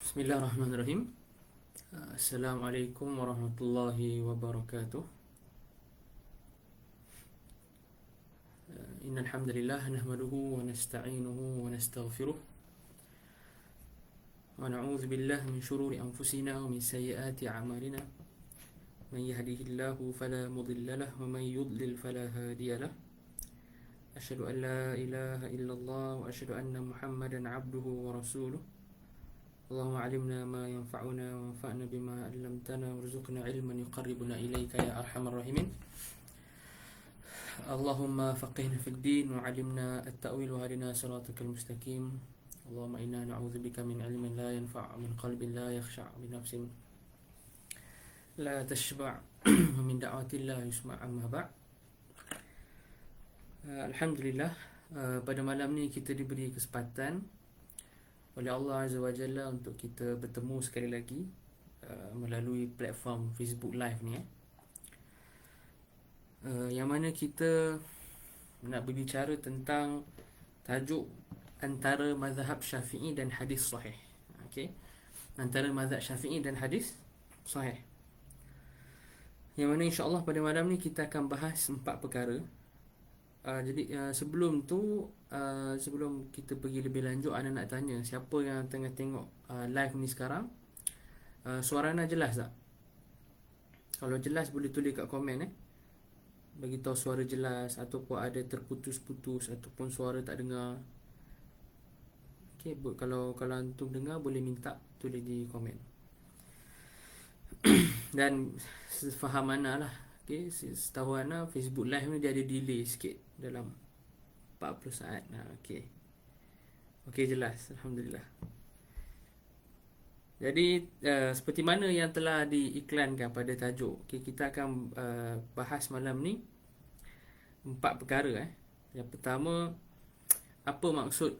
Bismillahirrahmanirrahim. Assalamualaikum warahmatullahi wabarakatuh. Innal hamdalillah nahmaduhu wa nasta'inuhu wa nastaghfiruh wa na'udzu billahi min shururi anfusina wa min sayyiati a'malina. Man yahdihillahu fala mudilla lahu wa man yudlil fala hadiya lahu. Asyhadu an la ilaha illallah wa asyhadu anna Muhammadan 'abduhu wa rasuluh. Allahumma 'allimna ma yanfa'una wa anfa'na bima 'allamtana warzuqna 'ilman yuqarribuna ilaika ya arhamar rahimin. Allahumma faqihna fid din wa 'allimna at-ta'wil wa hadina siratal mustaqim. Allahumma inna na'udzubika min 'ilmin la yanfa' min qalbin la yakhsha' min nafsin la tashba' wa min da'watin la yusma' amma ba'. Alhamdulillah, pada malam ni kita diberi kesempatan oleh Allah Azza wa Jalla untuk kita bertemu sekali lagi melalui platform Facebook Live ni, yang mana kita nak berbicara tentang tajuk antara mazhab Syafi'i dan hadis sahih. Okey, antara mazhab Syafi'i dan hadis sahih, yang mana insya-Allah pada malam ni kita akan bahas 4 perkara. Jadi sebelum tu, sebelum kita pergi lebih lanjut, Ana nak tanya siapa yang tengah tengok live ni sekarang, suara Ana jelas tak? Kalau jelas boleh tulis kat komen bagi tahu suara jelas, ataupun ada terputus-putus ataupun suara tak dengar. Okey, kalau antum dengar boleh minta tulis di komen. Dan sefaham Ana lah, okey, setahu Ana Facebook live ni dia ada delay sikit dalam 40 saat. Okey. Okey, jelas, alhamdulillah. Jadi seperti mana yang telah diiklankan pada tajuk, okay, kita akan bahas malam ni 4 perkara. Yang pertama, apa maksud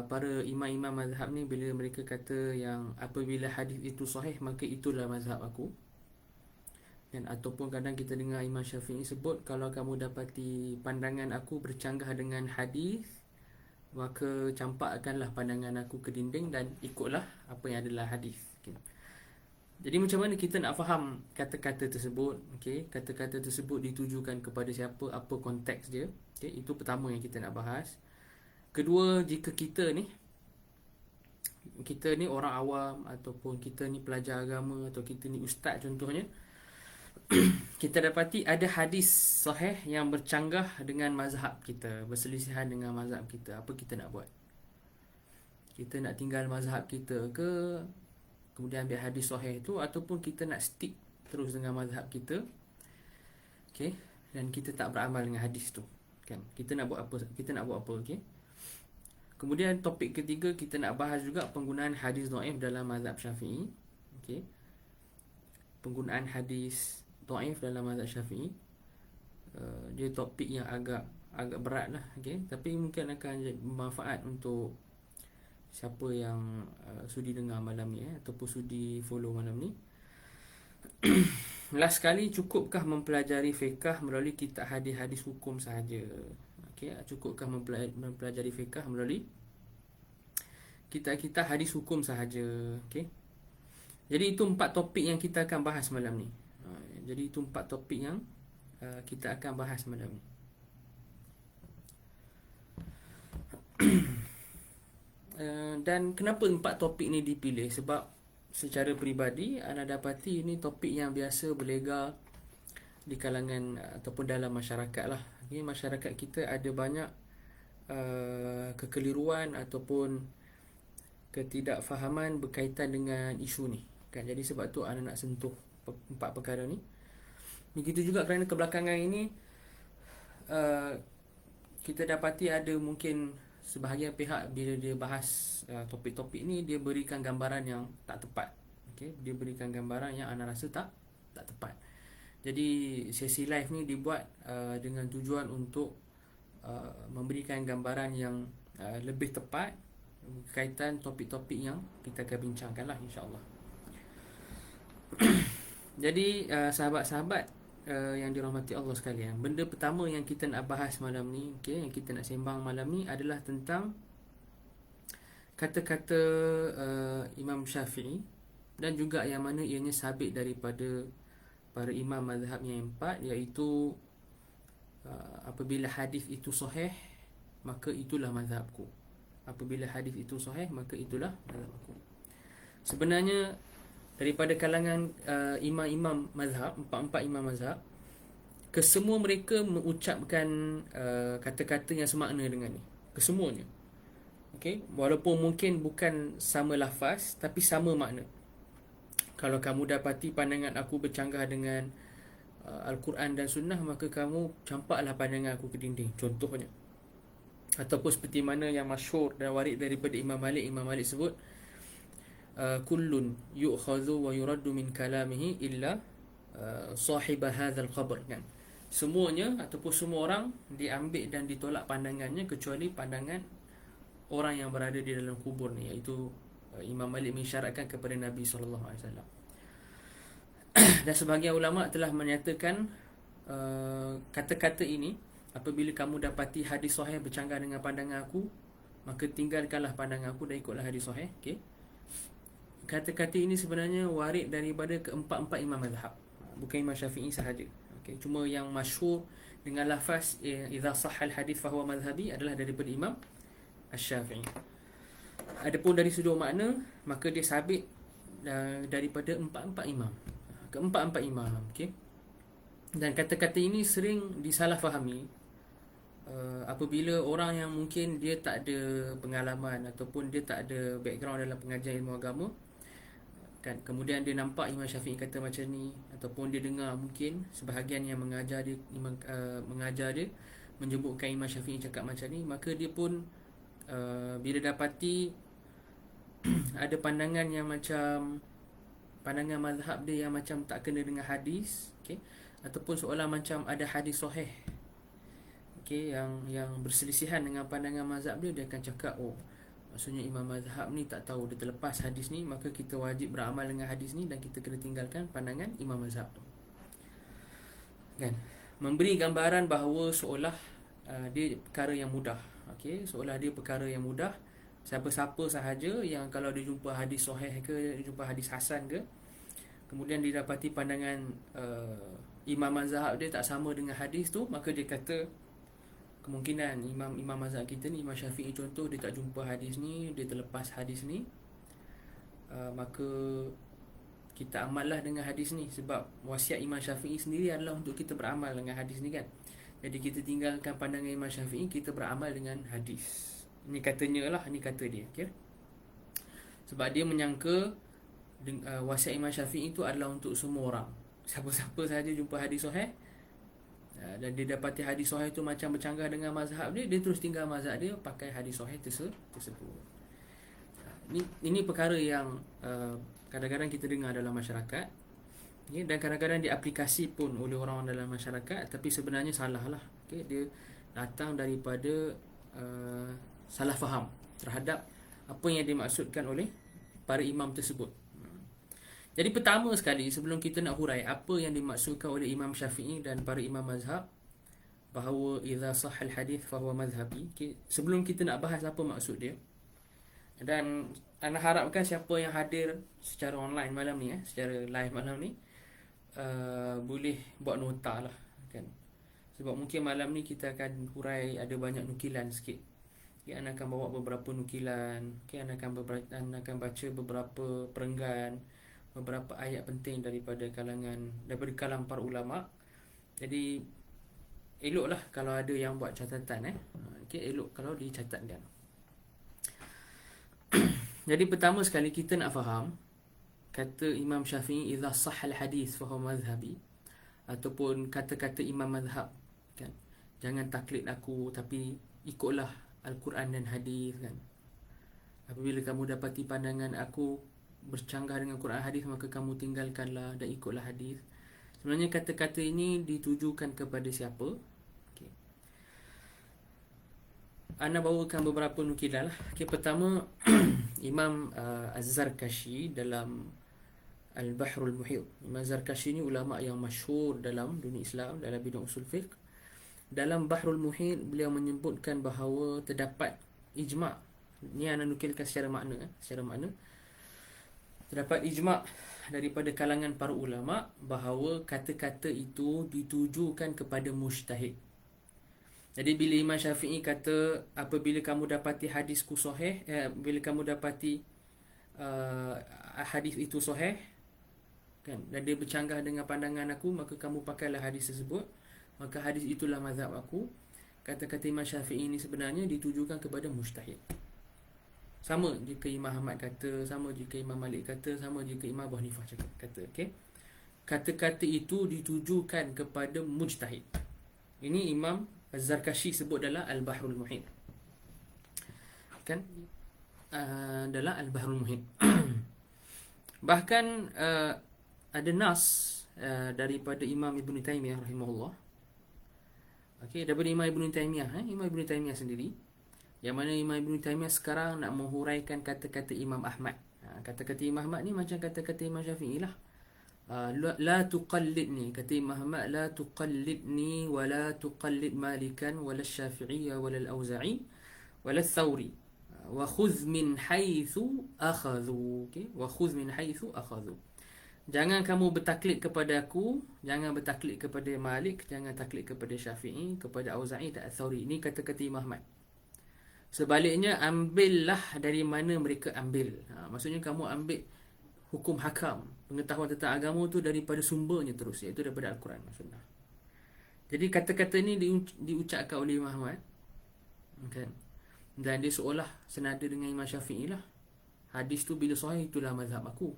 para imam-imam mazhab ni bila mereka kata yang apabila hadis itu sahih maka itulah mazhab aku. Dan ataupun kadang kita dengar Imam Syafi'i sebut, kalau kamu dapati pandangan aku bercanggah dengan hadis, maka campakkanlah pandangan aku ke dinding dan ikutlah apa yang adalah hadis. Okay. Jadi macam mana kita nak faham kata-kata tersebut? Okay, kata-kata tersebut ditujukan kepada siapa, apa konteks dia? Okay, itu pertama yang kita nak bahas. Kedua, jika kita ni orang awam, ataupun kita ni pelajar agama, atau kita ni ustaz contohnya, kita dapati ada hadis sahih yang bercanggah dengan mazhab kita, berselisihan dengan mazhab kita, apa kita nak buat? Kita nak tinggal mazhab kita ke, kemudian ambil hadis sahih tu, ataupun kita nak stick terus dengan mazhab kita, okay, dan kita tak beramal dengan hadis tu, kan? Kita nak buat apa? Okay. Kemudian topik ketiga, kita nak bahas juga penggunaan hadis dhaif dalam mazhab Syafi'i. Okay. Penggunaan hadis dhaif dalam mazhab Syafi'i, dia topik yang agak berat lah, okay? Tapi mungkin akan bermanfaat untuk siapa yang sudi dengar malam ni, ataupun sudi follow malam ni. Last sekali, cukupkah mempelajari fiqh melalui kitab hadis-hadis hukum sahaja? Okay, cukupkah mempelajari fiqh melalui kitab-kitab hadis hukum sahaja? Okay. Jadi itu 4 topik yang kita akan bahas malam ni. Jadi itu 4 topik yang kita akan bahas malam ni. Dan kenapa 4 topik ni dipilih? Sebab secara peribadi Ana dapati ini topik yang biasa berlegar di kalangan ataupun dalam masyarakat lah. Okay, masyarakat kita ada banyak kekeliruan ataupun ketidakfahaman berkaitan dengan isu ni, kan? Jadi sebab tu Ana nak sentuh 4 perkara ni. Begitu juga kerana kebelakangan ini kita dapati ada mungkin sebahagian pihak bila dia bahas topik-topik ni, dia berikan gambaran yang tak tepat. Okay? Dia berikan gambaran yang Ana rasa tak tepat. Jadi sesi live ni dibuat dengan tujuan untuk memberikan gambaran yang lebih tepat berkaitan topik-topik yang kita akan bincangkan lah, insya-Allah. Jadi sahabat-sahabat yang dirahmati Allah sekalian, benda pertama yang kita nak bahas malam ni, okay, yang kita nak sembang malam ni adalah tentang kata-kata Imam Syafi'i dan juga yang mana ianya sabit daripada para imam mazhab yang empat, iaitu apabila hadis itu sahih maka itulah mazhabku. Apabila hadis itu sahih maka itulah mazhabku. Sebenarnya daripada kalangan imam-imam mazhab, empat-empat imam mazhab, kesemua mereka mengucapkan kata-kata yang semakna dengan ni, kesemuanya. Okay? Walaupun mungkin bukan sama lafaz tapi sama makna. Kalau kamu dapati pandangan aku bercanggah dengan Al-Quran dan Sunnah, maka kamu campaklah pandangan aku ke dinding, contohnya. Ataupun seperti mana yang masyhur dan warid daripada Imam Malik sebut, kullun yu'khadhu wa yuraddu min kalamihi illa sahib hadzal qabr, kan. Semuanya ataupun semua orang diambil dan ditolak pandangannya kecuali pandangan orang yang berada di dalam kubur ni, iaitu Imam Malik mengisyaratkan kepada Nabi sallallahu alaihi wasallam. Dan sebahagian ulama telah menyatakan kata-kata ini, apabila kamu dapati hadis sahih bercanggah dengan pandangan aku, maka tinggalkanlah pandangan aku dan ikutlah hadis sahih. Okey. Kata-kata ini sebenarnya warid daripada keempat-empat imam mazhab, bukan Imam Syafi'i sahaja. Okay. Cuma yang masyhur dengan lafaz idza sahhal hadis fa huwa madhhabi adalah daripada Imam Asy-Syafi'i. Adapun dari sudut makna, maka dia sabit daripada empat-empat imam. Keempat-empat imam, okey. Dan kata-kata ini sering disalahfahami apabila orang yang mungkin dia tak ada pengalaman ataupun dia tak ada background dalam pengajian ilmu agama, kan, kemudian dia nampak Imam Syafi'i kata macam ni, ataupun dia dengar mungkin sebahagian yang mengajar dia menyebutkan Imam Syafi'i cakap macam ni, maka dia pun bila dapati ada pandangan yang macam pandangan mazhab dia yang macam tak kena dengan hadis, okey, ataupun seolah macam ada hadis sahih, okey, yang berselisihan dengan pandangan mazhab dia akan cakap, oh, maksudnya imam mazhab ni tak tahu, dia terlepas hadis ni, maka kita wajib beramal dengan hadis ni dan kita kena tinggalkan pandangan imam mazhab tu, kan. Memberi gambaran bahawa seolah dia perkara yang mudah, okey, seolah dia perkara yang mudah. Siapa-siapa sahaja yang kalau dia jumpa hadis sahih ke, dia jumpa hadis hasan ke, kemudian didapati pandangan imam mazhab dia tak sama dengan hadis tu, maka dia kata kemungkinan imam mazhab kita ni, Imam Syafi'i contoh, dia tak jumpa hadis ni, dia terlepas hadis ni, maka kita amallah dengan hadis ni, sebab wasiat Imam Syafi'i sendiri adalah untuk kita beramal dengan hadis ni, kan. Jadi kita tinggalkan pandangan Imam Syafi'i, kita beramal dengan hadis. Ini katanya lah, ini kata dia, okay? Sebab dia menyangka wasiat Imam Syafi'i itu adalah untuk semua orang. Siapa-siapa sahaja jumpa hadis sahih dan dia dapati hadis sahih itu macam bercanggah dengan mazhab dia, dia terus tinggal mazhab dia, pakai hadis sahih tersebut. Ini perkara yang kadang-kadang kita dengar dalam masyarakat, ya, dan kadang-kadang diaplikasi pun oleh orang dalam masyarakat, tapi sebenarnya salah lah, okay? Dia datang daripada salah faham terhadap apa yang dimaksudkan oleh para imam tersebut. Jadi pertama sekali, sebelum kita nak hurai apa yang dimaksudkan oleh Imam Syafi'i dan para imam mazhab bahawa idza sahhal hadis fa huwa madhhabi, okay, sebelum kita nak bahas apa maksud dia, dan ana harapkan siapa yang hadir secara online malam ni, secara live malam ni, boleh buat nota lah, kan. Sebab mungkin malam ni kita akan hurai ada banyak nukilan sikit. Okay, ana akan bawa beberapa nukilan, okay, ana akan baca beberapa perenggan, beberapa ayat penting daripada kalam para ulama. Jadi eloklah kalau ada yang buat catatan, okay, elok kalau dicatatkan. Jadi pertama sekali kita nak faham kata Imam Syafi'i idza sahhal hadis fa huwa madhhabi, ataupun kata-kata imam mazhab, kan. Jangan taklid aku, tapi ikutlah Al-Quran dan hadis, kan. Apabila kamu dapati pandangan aku bercanggah dengan Quran hadis, maka kamu tinggalkanlah dan ikutlah hadis. Sebenarnya kata-kata ini ditujukan kepada siapa? Okay. Ana bawakan beberapa nukilan lah. Okay, pertama Imam Az-Zarkashi dalam Al-Bahrul Muhit. Imam Az-Zarkashi ni ulama yang masyhur dalam dunia Islam dalam bidang usul fiqh. Dalam Bahrul Muhit beliau menyebutkan bahawa terdapat ijma' Ni ana nukilkan secara makna, secara makna. Terdapat ijma' daripada kalangan para ulama bahawa kata-kata itu ditujukan kepada mujtahid. Jadi bila Imam Syafi'i kata apabila kamu dapati hadisku sahih, bila kamu dapati hadis itu sahih, kan, dan dia bercanggah dengan pandangan aku, maka kamu pakailah hadis tersebut, maka hadis itulah mazhab aku. Kata-kata Imam Syafi'i ini sebenarnya ditujukan kepada mujtahid. Sama jika Imam Ahmad kata, sama jika Imam Malik kata, sama jika Imam Abu Hanifah kata, okey. Kata-kata itu ditujukan kepada mujtahid. Ini Imam Az-Zarkashi sebut dalam Al-Bahrul Muhit. Kan? Dalam Al-Bahrul Muhit. Bahkan ada nas daripada Imam Ibn Taymiyah rahimahullah. Okey, daripada Imam Ibn Taymiyah, Imam Ibn Taymiyah sendiri, yang mana Imam Ibn Taymiyah sekarang nak menghuraikan kata-kata Imam Ahmad. Kata-kata Imam Ahmad ni macam kata-kata Imam Syafi'i lah. La tuqallidni, kata Imam Ahmad, la tuqallidni wa la tuqallid Malikan wala Syafi'iyya wala Al-Auza'i wala Thawri wa khudh min haythu akhadhu. Okey, wa khudh min haythu akhadhu. Jangan kamu bertaklid kepada aku, jangan bertaklid kepada Malik, jangan taklid kepada Syafi'i, kepada Auza'i dan Thawri. Ini kata-kata Imam Ahmad. Sebaliknya, ambillah dari mana mereka ambil. Maksudnya kamu ambil hukum hakam, pengetahuan tentang agama tu daripada sumbernya terus, iaitu daripada Al-Quran dan Sunnah. Jadi kata-kata ni diucapkan oleh Imam Ahmad, kan? Dan dia seolah senada dengan Imam Syafi'i lah. Hadis tu bila sahih, itulah mazhab aku,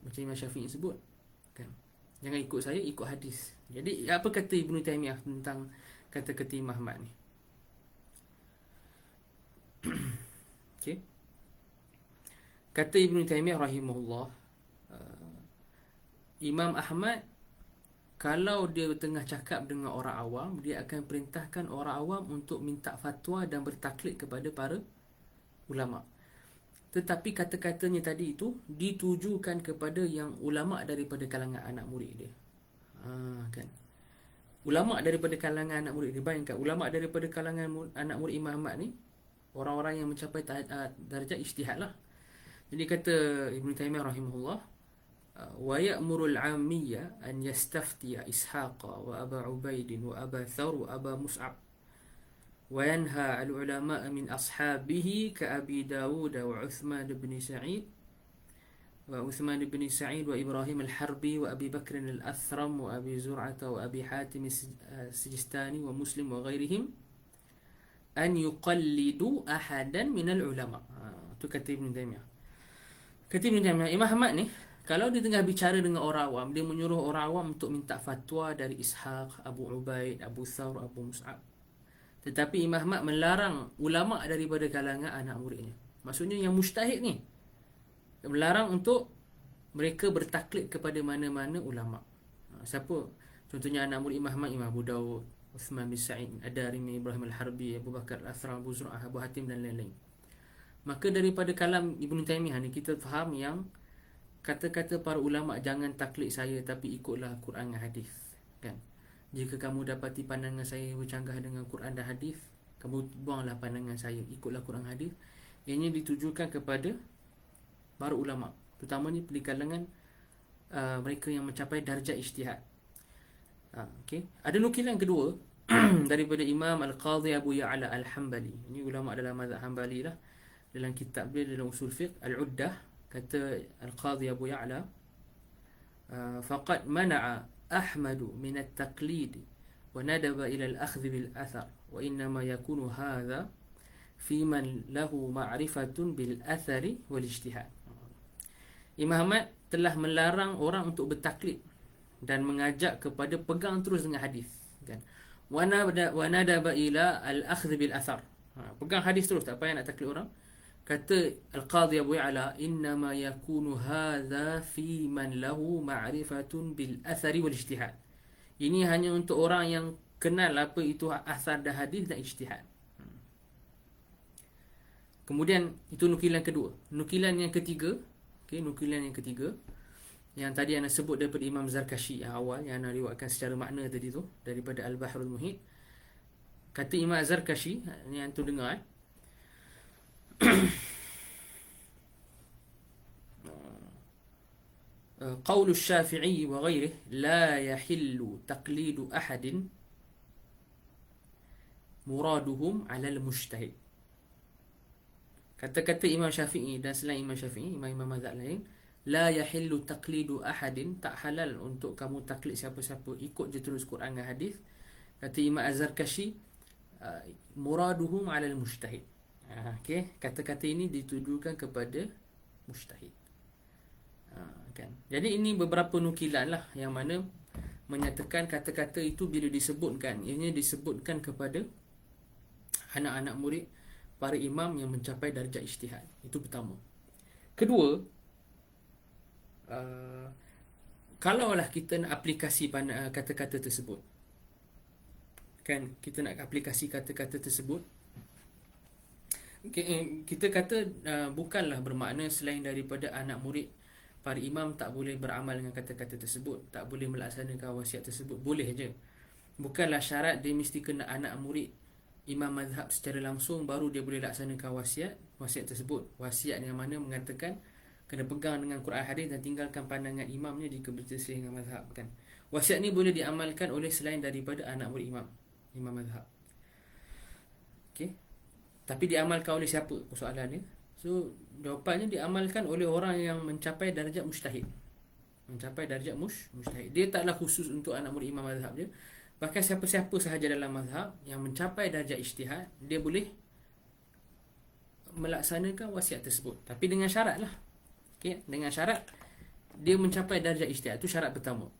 macam Imam Syafi'i sebut, kan? Jangan ikut saya, ikut hadis. Jadi apa kata Ibn Taymiyah tentang kata-kata Imam Ahmad ni? Okay. Kata Ibn Taymiyah rahimahullah, Imam Ahmad kalau dia tengah cakap dengan orang awam, dia akan perintahkan orang awam untuk minta fatwa dan bertaklid kepada para ulama. Tetapi kata-katanya tadi itu ditujukan kepada yang ulama daripada kalangan anak murid dia. Kan? Ulama daripada kalangan anak murid dia. Bayangkan, ulama daripada kalangan anak murid Imam Ahmad ni orang-orang yang mencapai darjah ijtihad lah. Jadi kata Ibn Taymiyah rahimahullah, wa ya'muru al-'ammiyya an yastaftiya Ishaq wa Aba Ubaid wa Aba Thawr wa Aba Mus'ab wa yanha al-ulama' min ashabihi ka Abi Dawud wa Uthman bin Sa'id wa Ibrahim al-Harbi wa Abi Bakr al-Athram wa Abi Zur'ah wa Abi Hatim al-Sijistani wa Muslim wa ghairihim an yuqallidu ahadan minal ulama. Itu kata Ibn Taymiyah. Kata Ibn Taymiyah, Imam Ahmad ni kalau dia tengah bicara dengan orang awam, dia menyuruh orang awam untuk minta fatwa dari Ishaq, Abu Ubaid, Abu Thawr, Abu Mus'ab. Tetapi Imam Ahmad melarang ulama daripada kalangan anak muridnya. Maksudnya yang mujtahid ni, dia melarang untuk mereka bertaklid kepada mana-mana ulama. Siapa? Contohnya anak murid Imam Ahmad, Imam Abu Dawud, Uthman bin Sa'id, Ad-Darimi, Ibrahim al-Harbi, Abu Bakar al-Athram, Abu Zur'ah, Abu Hatim dan lain-lain. Maka daripada kalam Ibn Taymiyah ni kita faham yang kata-kata para ulama, jangan taklid saya tapi ikutlah Quran dan hadis, kan? Jika kamu dapati pandangan saya bercanggah dengan Quran dan hadis, kamu buanglah pandangan saya, ikutlah Quran dan hadis. Ianya ditujukan kepada para ulama, terutamanya di kalangan mereka yang mencapai darjah ijtihad. Okay. Ada nukilan kedua daripada Imam Al-Qadhi Abu Ya'la Al-Hambali. Ini ulama dalam mazhab Hambali lah. Dalam kitab dia dalam usul fiqh Al-Uddah, kata Al-Qadhi Abu Ya'la, faqad mana'a Ahmadu min at-taqlid wa nadaba ila al-akhdh bil athar wa innama yakunu hadha fi man lahu ma'rifatun bil athari wal ijtihad. Imam Ahmad telah melarang orang untuk bertaklid dan mengajak kepada pegang terus dengan hadis, kan? Wa nadaba ila al-akhdh bil athar. Pegang hadis terus, tak payah nak taklid orang. Kata Al-Qadhi Abu Ya'la, innama yakunu hadha fi man lahu ma'rifatun bil athari wal ijtihad. Ini hanya untuk orang yang kenal apa itu athar dan hadis dan ijtihad. Kemudian itu nukilan kedua. Nukilan yang ketiga, nukilan yang ketiga yang tadi anda sebut daripada Imam Zarkashi yang awal, yang anda riwayatkan secara makna tadi tu daripada Al-Bahrul Muhit. Kata Imam Zarkashi, ni antum dengar, قول الشافعي وغيره لا يحل تقليد أحد مرادهم على المجتهد. Kata-kata Imam Syafi'i dan selain Imam Syafi'i, imam-imam mazhab lain, la yahillu taqlidu ahadin, tak halal untuk kamu taklid siapa-siapa, ikut je terus Quran dan hadis. Kata Imam Az-Zarkashi, muraduhum 'ala al-mujtahid. Okey, kata-kata ini ditujukan kepada mujtahid. Kan. Jadi ini beberapa nukilan lah yang mana menyatakan kata-kata itu bila disebutkan, ianya disebutkan kepada anak-anak murid para imam yang mencapai darjah ijtihad. Itu pertama. Kedua, kalaulah kita nak aplikasi kata-kata tersebut, kan, kita nak aplikasi kata-kata tersebut, kita kata bukanlah bermakna selain daripada anak murid para imam tak boleh beramal dengan kata-kata tersebut, tak boleh melaksanakan wasiat tersebut. Boleh je. Bukanlah syarat dia mesti kena anak murid imam mazhab secara langsung baru dia boleh laksanakan wasiat tersebut. Wasiat yang mana mengatakan kena pegang dengan Quran hadis dan tinggalkan pandangan imamnya jika berselisih dengan mazhab, kan. Wasiat ni boleh diamalkan oleh selain daripada anak murid imam mazhab. Okey. Tapi diamalkan oleh siapa? Soalannya. So jawapannya diamalkan oleh orang yang mencapai darjat mujtahid. Mencapai darjat mujtahid. Dia taklah khusus untuk anak murid imam mazhab je. Bahkan siapa-siapa sahaja dalam mazhab yang mencapai darjat ijtihad, dia boleh melaksanakan wasiat tersebut. Tapi dengan syarat lah. Okay? Dengan syarat dia mencapai darjat ijtihad. Itu syarat pertama.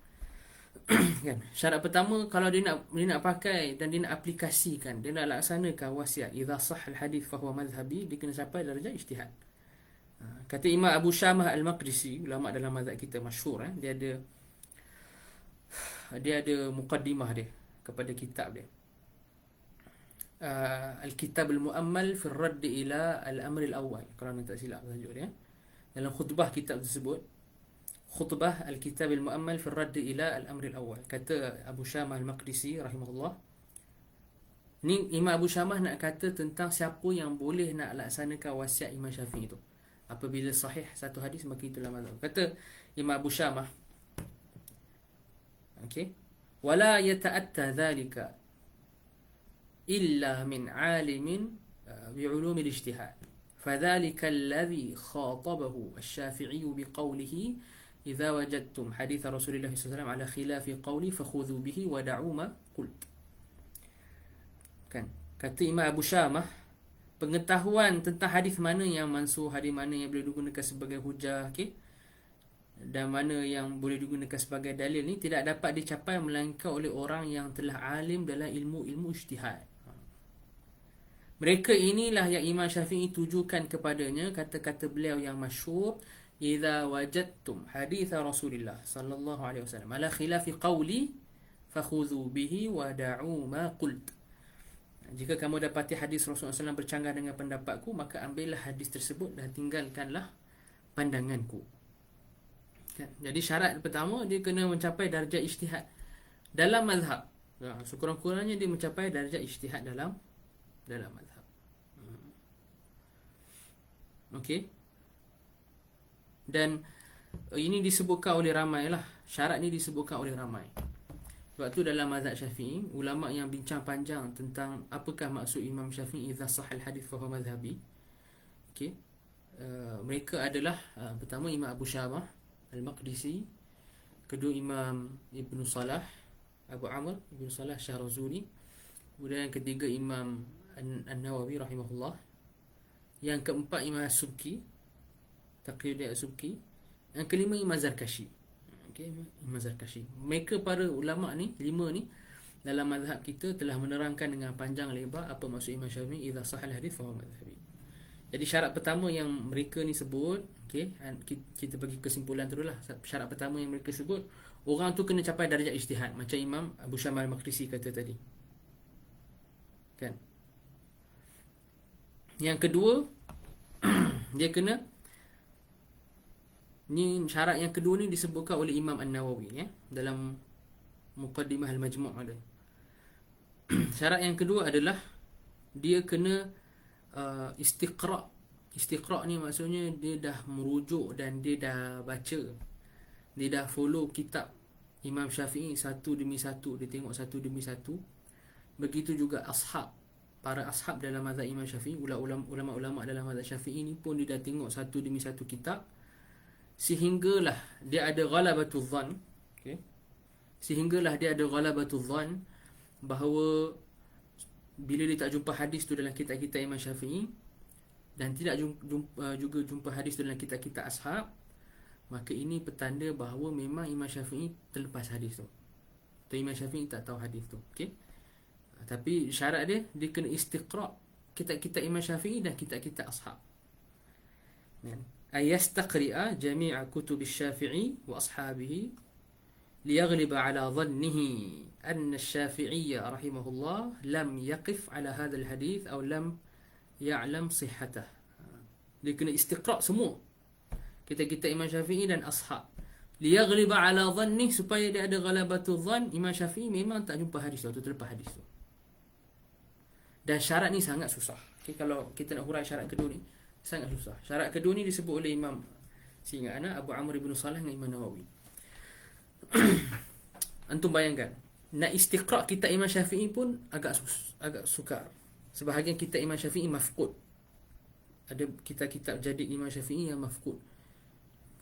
Kan? Syarat pertama, kalau dia nak pakai dan dia nak aplikasikan, dia nak laksanakan wasiat, idza sahal hadis fa huwa madhhabi, dia kena sampai darjat ijtihad. Kata Imam Abu Syamah Al-Maqdisi, ulama dalam mazhab kita masyhur, dia ada muqaddimah dia kepada kitab dia, Al-Kitab Al-Mu'ammal fi ar-Radd ila Al-Amr Al-Awwal, kalau nak tak silap tajuk dia. Dalam khutbah kitab tersebut, khutbah Al-Kitab Al-Mu'ammal fi ar-Radd ila Al-Amr Al-Awwal, kata Abu Syamah Al-Maqdisi rahimahullah, ni Imam Abu Syamah nak kata tentang siapa yang boleh nak laksanakan wasiat Imam Syafi'i itu. Apabila sahih satu hadis, maka itulah mazhab. Kata Imam Abu Syamah, okey, wala yata'atta dhalika illa min alimin bi'ulum al-ijtihad, fadhalika alladhi khatabahu asy-Syafi'i biqawlihi idza wajadtum hadits Rasulullah sallallahu alaihi wasallam ala khilafi qawli fakhudhu bihi wa da'u ma qult. Kan, kata Imam Abu Syamah, pengetahuan tentang hadis mana yang mansuh, hadis mana yang boleh digunakan sebagai hujah, okey, dan mana yang boleh digunakan sebagai dalil ni tidak dapat dicapai melainkan oleh orang yang telah alim dalam ilmu ijtihad. Mereka inilah yang Imam Syafi'i tujukan kepadanya kata-kata beliau yang masyhur, idza wajadtum hadits Rasulullah sallallahu alaihi wasallam ala khilafi qawli fakhudhu bihi wa da'u ma qult. Jika kamu dapati hadis Rasulullah SAW bercanggah dengan pendapatku, maka ambillah hadis tersebut dan tinggalkanlah pandanganku. Jadi syarat pertama, dia kena mencapai darjah ijtihad dalam mazhab. Sekurang-kurangnya dia mencapai darjah ijtihad dalam mazhab. Okey. Dan ini disebutkan oleh ramai lah. Syarat ni disebutkan oleh ramai. Sebab tu dalam mazhab Syafi'i, ulama yang bincang panjang tentang apakah maksud Imam Syafi'i idza sahal hadis fa huwa madhhabi. Okey. Mereka adalah pertama Imam Abu Syamah Al-Maqdisi, kedua Imam Ibn Salah Abu Amr Ibn Salah Syahrazuri, kemudian yang ketiga Imam An-Nawawi rahimahullah, yang keempat Imam As-Subki Taqiyuddin As-Subki, yang kelima Imam Zarkashi. Okey, Imam Zarkashi. Mereka para ulama ni, lima ni dalam mazhab kita telah menerangkan dengan panjang lebar apa maksud Imam Syafi'i idza sahal hadis fa huwa madhhabi. Jadi syarat pertama yang mereka ni sebut, okey, kita bagi kesimpulan tu dululah. Syarat pertama yang mereka sebut, orang tu kena capai darjat ijtihad macam Imam Abu Syamah Al-Maqdisi kata tadi. Kan? Yang kedua, dia kena, ni syarat yang kedua ni disebutkan oleh Imam An-Nawawi dalam Muqaddimah Al-Majmu' ada. Syarat yang kedua adalah dia kena istiqra' Istiqra' ni maksudnya dia dah merujuk dan dia dah baca, dia dah follow kitab Imam Syafi'i satu demi satu, dia tengok satu demi satu. Begitu juga ashab, para ashab dalam mazhab Imam Syafi'i, ulama-ulama dalam mazhab Syafi'i ni pun dia dah tengok satu demi satu kitab, sehinggalah dia ada ghalabatul dhann. Okey, sehinggalah dia ada ghalabatul dhann bahawa bila dia tak jumpa hadis tu dalam kitab-kitab Imam Syafi'i dan tidak juga jumpa hadis tu dalam kitab-kitab ashab, maka ini petanda bahawa memang Imam Syafi'i terlepas hadis tu, atau Imam Syafi'i tak tahu hadis tu. Okey, tapi syarat dia kena istiqra' kitab-kitab Imam Syafi'i dan kitab-kitab ashab. Ayastaqri'a jami'a kutub Syafi'i wa ashabihi liyaghliba ala dhannihi anna Syafi'iyya rahimahullah lam yaqif ala hadha al-hadith atau lam ya'lam sihhatah. Dia kena istiqra' semua kitab-kitab Imam Syafi'i dan ashab, liyaghliba ala dhanni, supaya dia ada ghalabatul dhann Imam Syafi'i memang tak jumpa hadis tu, terlepas hadis tu. Dan syarat ni sangat susah. Okay, kalau kita nak hurai syarat kedua ni sangat susah. Syarat kedua ni disebut oleh Imam, seingat ana, Abu Amr ibn Salah dengan Imam Nawawi. Antum bayangkan, nak istiqra' kitab Imam Syafi'i pun agak sukar. Sebahagian kitab Imam Syafi'i mafqud. Ada kitab-kitab jadid Imam Syafi'i yang mafqud,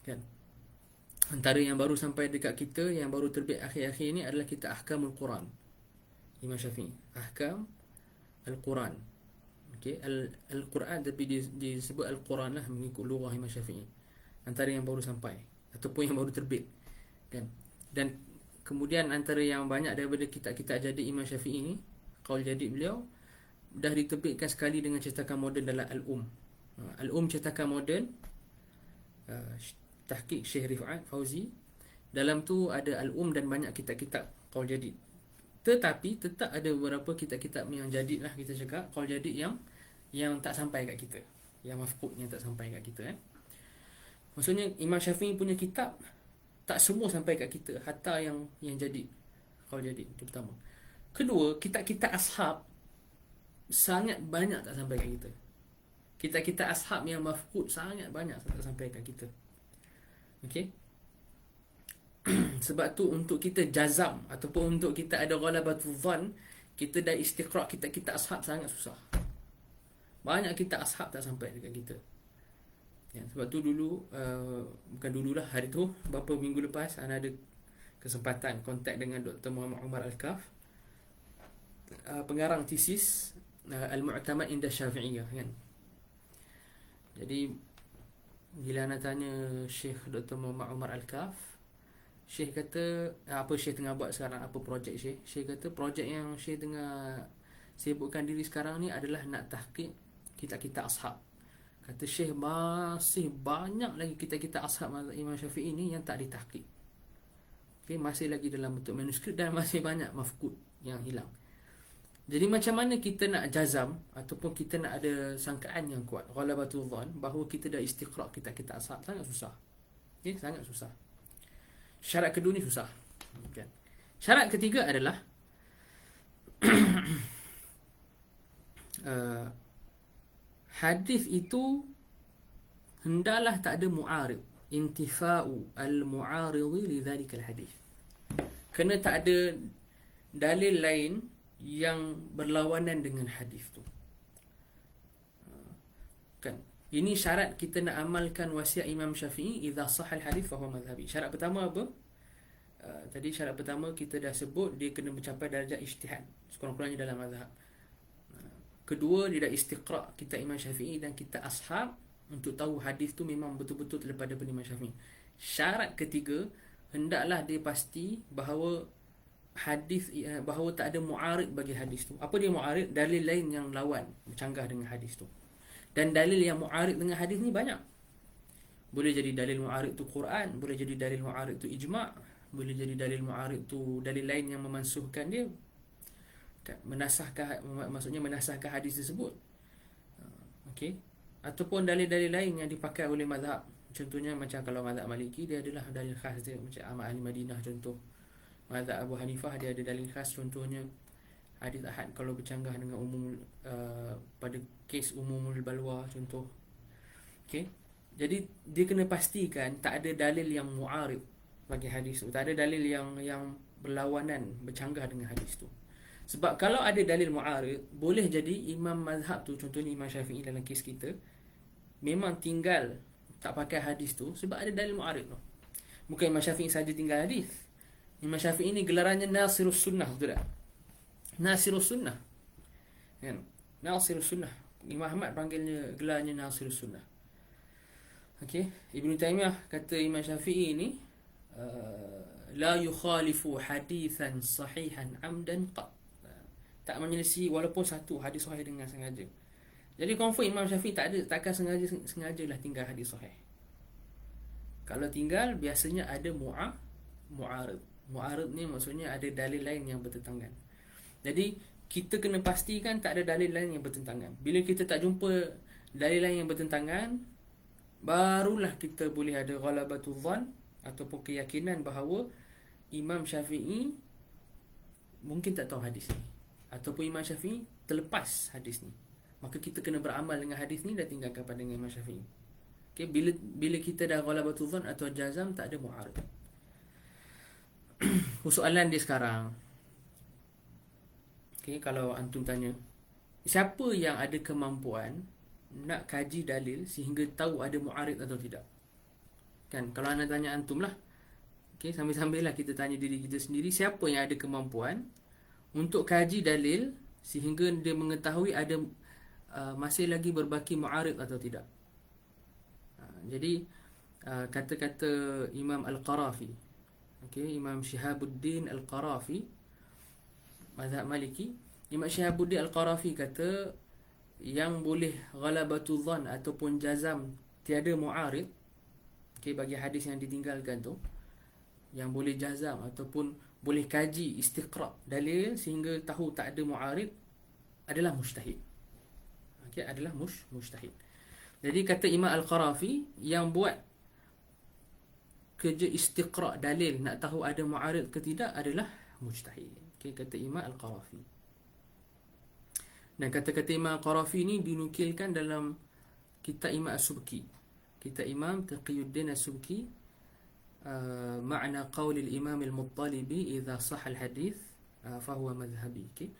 kan? Antara yang baru sampai dekat kita, yang baru terbit akhir-akhir ni adalah kitab Ahkamul Quran Imam Syafi'i. Ahkam Al-Quran. Okey, Al-Quran tapi disebut Al-Quran lah mengikut lughah Imam Syafi'i. Antara yang baru sampai ataupun yang baru terbit, kan? Dan kemudian antara yang banyak daripada kitab-kitab jadid Imam Syafi'i ni, qaul jadid beliau dah diterbitkan sekali dengan cetakan moden dalam Al-Um cetakan moden, tahqiq Syekh Rifat Fauzi. Dalam tu ada Al-Um dan banyak kitab-kitab qaul jadid. Tetapi tetap ada beberapa kitab-kitab yang jadid lah, kita cakap qaul jadid yang tak sampai kat kita, yang mafqud, yang tak sampai kat kita, kan? Maksudnya Imam Syafi'i punya kitab tak semua sampai kat kita, hatta yang jadid, qaul jadid. Itu pertama. Kedua, kitab-kitab ashab sangat banyak tak sampai kat kita. Kitab-kitab ashab yang mafqud sangat banyak tak sampai kat kita. Okey. Sebab tu untuk kita jazam ataupun untuk kita ada ghalabatul dhann, kita dah istiqra' kitab-kitab ashab sangat susah. Banyak kitab ashab tak sampai dekat kita. Ya, sebab tu dulu, bukan dululah, hari tu, beberapa minggu lepas, ana ada kesempatan kontak dengan Dr. Muhammad Umar Al-Kaf, pengarang tesis Al-Mu'tamad Inda Syafi'iyah, kan? Jadi bila nak tanya Syekh Dr. Muhammad Umar Al-Kaf, Syekh kata, apa Syekh tengah buat sekarang, apa projek Syekh? Syekh kata projek yang Syekh tengah sibukkan diri sekarang ni adalah nak tahqiq kitab-kitab ashab. Kata Syekh, masih banyak lagi kitab-kitab ashab Imam Syafi'i ni yang tak ditahqiq. Okay, masih lagi dalam bentuk manuskrip dan masih banyak mafqud yang hilang. Jadi macam mana kita nak jazam ataupun kita nak ada sangkaan yang kuat, ghalabatul dhann, bahawa kita dah istiqra' kitab-kitab ashab? Sangat susah. Okay, sangat susah. Syarat kedua ni susah, kan? Syarat ketiga adalah hadis itu hendaklah tak ada mu'arid, intifa'u al-mu'aridi li dhalikal hadis. Kena tak ada dalil lain yang berlawanan dengan hadis tu, kan? Ini syarat kita nak amalkan wasiat Imam Syafi'i, idza sahal hadis fa huwa madhhabi. Syarat pertama apa? Tadi syarat pertama kita dah sebut, dia kena mencapai darjah ijtihad sekurang-kurangnya dalam mazhab. Kedua, dia dah istiqra' kitab Imam Syafi'i dan kitab ashab untuk tahu hadis tu memang betul-betul daripada Imam Syafi'i. Syarat ketiga, hendaklah dia pasti bahawa hadis, bahawa tak ada mu'arid bagi hadis tu. Apa dia mu'arid? Dalil lain yang lawan, bercanggah dengan hadis tu. Dan dalil yang mu'arid dengan hadis ni banyak. Boleh jadi dalil mu'arid tu Quran, boleh jadi dalil mu'arid tu ijma', boleh jadi dalil mu'arid tu dalil lain yang memansuhkan dia, maksudnya menasahkan hadis tersebut. Okey. Ataupun dalil-dalil lain yang dipakai oleh mazhab. Contohnya macam kalau mazhab Maliki, dia adalah dalil khas dia, macam Ahmad Ahli Madinah contoh. Mazhab Abu Hanifah dia ada dalil khas, contohnya hadis ahad kalau bercanggah dengan umum, pada kes umumul balwa contoh. Okey. Jadi dia kena pastikan tak ada dalil yang mu'arid bagi hadis tu. Tak ada dalil yang berlawanan, bercanggah dengan hadis tu. Sebab kalau ada dalil mu'arid, boleh jadi imam mazhab tu, contohnya Imam Syafi'i dalam kes kita, memang tinggal tak pakai hadis tu sebab ada dalil mu'arid tu. Bukan Imam Syafi'i saja tinggal hadis. Imam Syafi'i ni gelarannya Nasirus Sunnah, betul tak? Nasirus Sunnah. Kan? Nasirus Sunnah. Imam Ahmad panggilnya, gelarnya Nasirus Sunnah. Okey, Ibn Taymiyah kata Imam Syafi'i ni la yukhalifu hadithan sahihan amdan qat. Tak menyelisih walaupun satu hadis sahih dengan sengaja. Jadi confirm Imam Syafi'i takkan sengajalah tinggal hadis sahih. Kalau tinggal biasanya ada mu'arid. Mu'arid ni maksudnya ada dalil lain yang bertentangan. Jadi kita kena pastikan tak ada dalil lain yang bertentangan. Bila kita tak jumpa dalil lain yang bertentangan, barulah kita boleh ada ghalabatul dhann ataupun keyakinan bahawa Imam Syafi'i mungkin tak tahu hadis ni, ataupun Imam Syafi'i terlepas hadis ni. Maka kita kena beramal dengan hadis ni dan tinggalkan pandangan Imam Syafi'i. Okay, bila kita dah ghalabatul dhann atau jazam, tak ada mu'arid. Soalan dia sekarang, okay, kalau antum tanya, siapa yang ada kemampuan nak kaji dalil sehingga tahu ada mu'arid atau tidak? Kan, kalau anda tanya antum lah. Okay, sambil-sambil lah kita tanya diri kita sendiri, siapa yang ada kemampuan untuk kaji dalil sehingga dia mengetahui ada masih lagi berbaki mu'arid atau tidak. Jadi kata-kata Imam Al-Qarafi, okay, Imam Shihabuddin Al-Qarafi, mazhab Maliki. Imam Shihabuddin Al-Qarafi kata yang boleh ghalabatul dhann ataupun jazam tiada mu'arid, okay, bagi hadis yang ditinggalkan tu, yang boleh jazam ataupun boleh kaji istiqra' dalil sehingga tahu tak ada mu'arid, adalah mujtahid. Okay, adalah mujtahid. Jadi kata Imam Al-Qarafi, yang buat kerja istiqra' dalil nak tahu ada mu'arid ke tidak adalah mujtahid. Okay, kata Imam Al-Qarafi. Dan kata-kata Imam Al-Qarafi ni dinukilkan dalam kitab Imam As-Subki, kitab Imam Taqiyuddin As-Subki, ma'na qawl al-Imam al-Muttalibi idza sah al-hadith fahuwa madhhabi. Okay?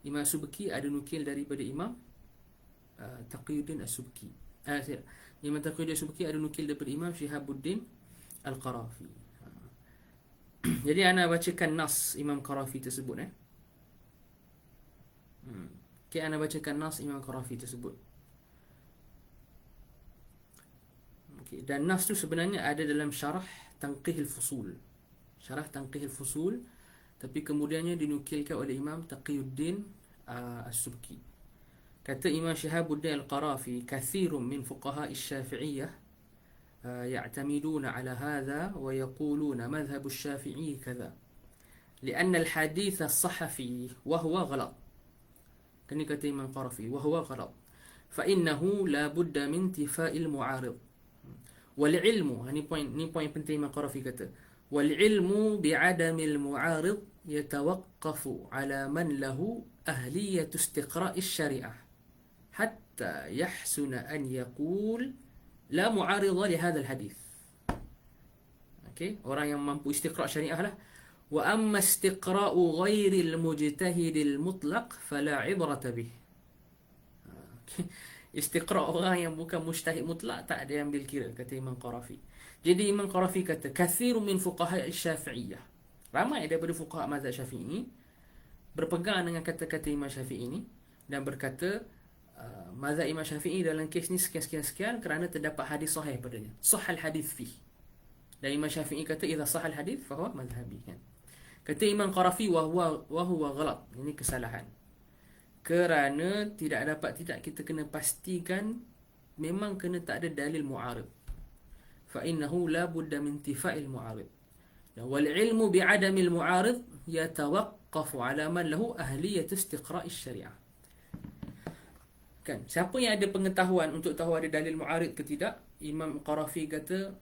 Imam As-Subki ada nukil daripada Imam Taqiyuddin As-Subki. Imam Taqiyuddin As-Subki ada nukil daripada Imam Shihabuddin Al-Qarafi. Jadi ana bacakan nas Imam Qarafi tersebut. Okay, ana bacakan nas Imam Qarafi tersebut. Okay, dan nas tu sebenarnya ada dalam syarah Tanqihul Fusul. Syarah Tanqihul Fusul, tapi kemudiannya dinukilkan oleh Imam Taqiyuddin As-Subki. Kata Imam Shihabuddin Al-Qarafi, kathirun min fuqaha Asy-Syafi'iyyah ya'tamiduna ala hadha wa yaquluna madhhab Asy-Syafi'i kadha. لأن الحديث الصح فيه وهو غلط. Ini kata Imam Qarafi, وهو غلط فإنه لا بد من انتفاء المعارض والعلم. Ini poin penting Imam Qarafi kata, والعلم بعدم المعارض يتوقف على من له أهلية استقراء الشريعة حتى يحسن أن يقول لا معارض لهذا الحديث. Okay, orang yang mampu istiqra' syariah lah. وأما استقراء غير المجتهد المطلق فلا عبرة به. Istiqra' orang yang bukan mujtahid mutlak tak ada yang ambil kira, kata Imam Qarafi. Jadi Imam Qarafi kata, kathirun min fuqaha Asy-Syafi'iyyah, ramai daripada fuqaha mazhab Syafi'i berpegang dengan kata-kata Imam Syafi'i ini dan berkata mazhab Imam Syafi'i dalam kes ni sekian-sekian kerana terdapat hadis sahih padanya, sahal hadis fi. Dan Imam Syafi'i kata idza sahal hadis fa huwa madhhabi. Kan? Kata Imam Qarafi, wa huwa ghalat. Ini kesalahan. Kerana tidak kita kena pastikan memang kena tak ada dalil mu'arid. Fa innahu la budda min intifa'il mu'arid. Wal ilmu bi'adamil mu'arid yatawaqqafu 'ala man lahu ahliyatu istiqra'is syariah. Kan, siapa yang ada pengetahuan untuk tahu ada dalil mu'arid ke tidak? Imam Qarafi kata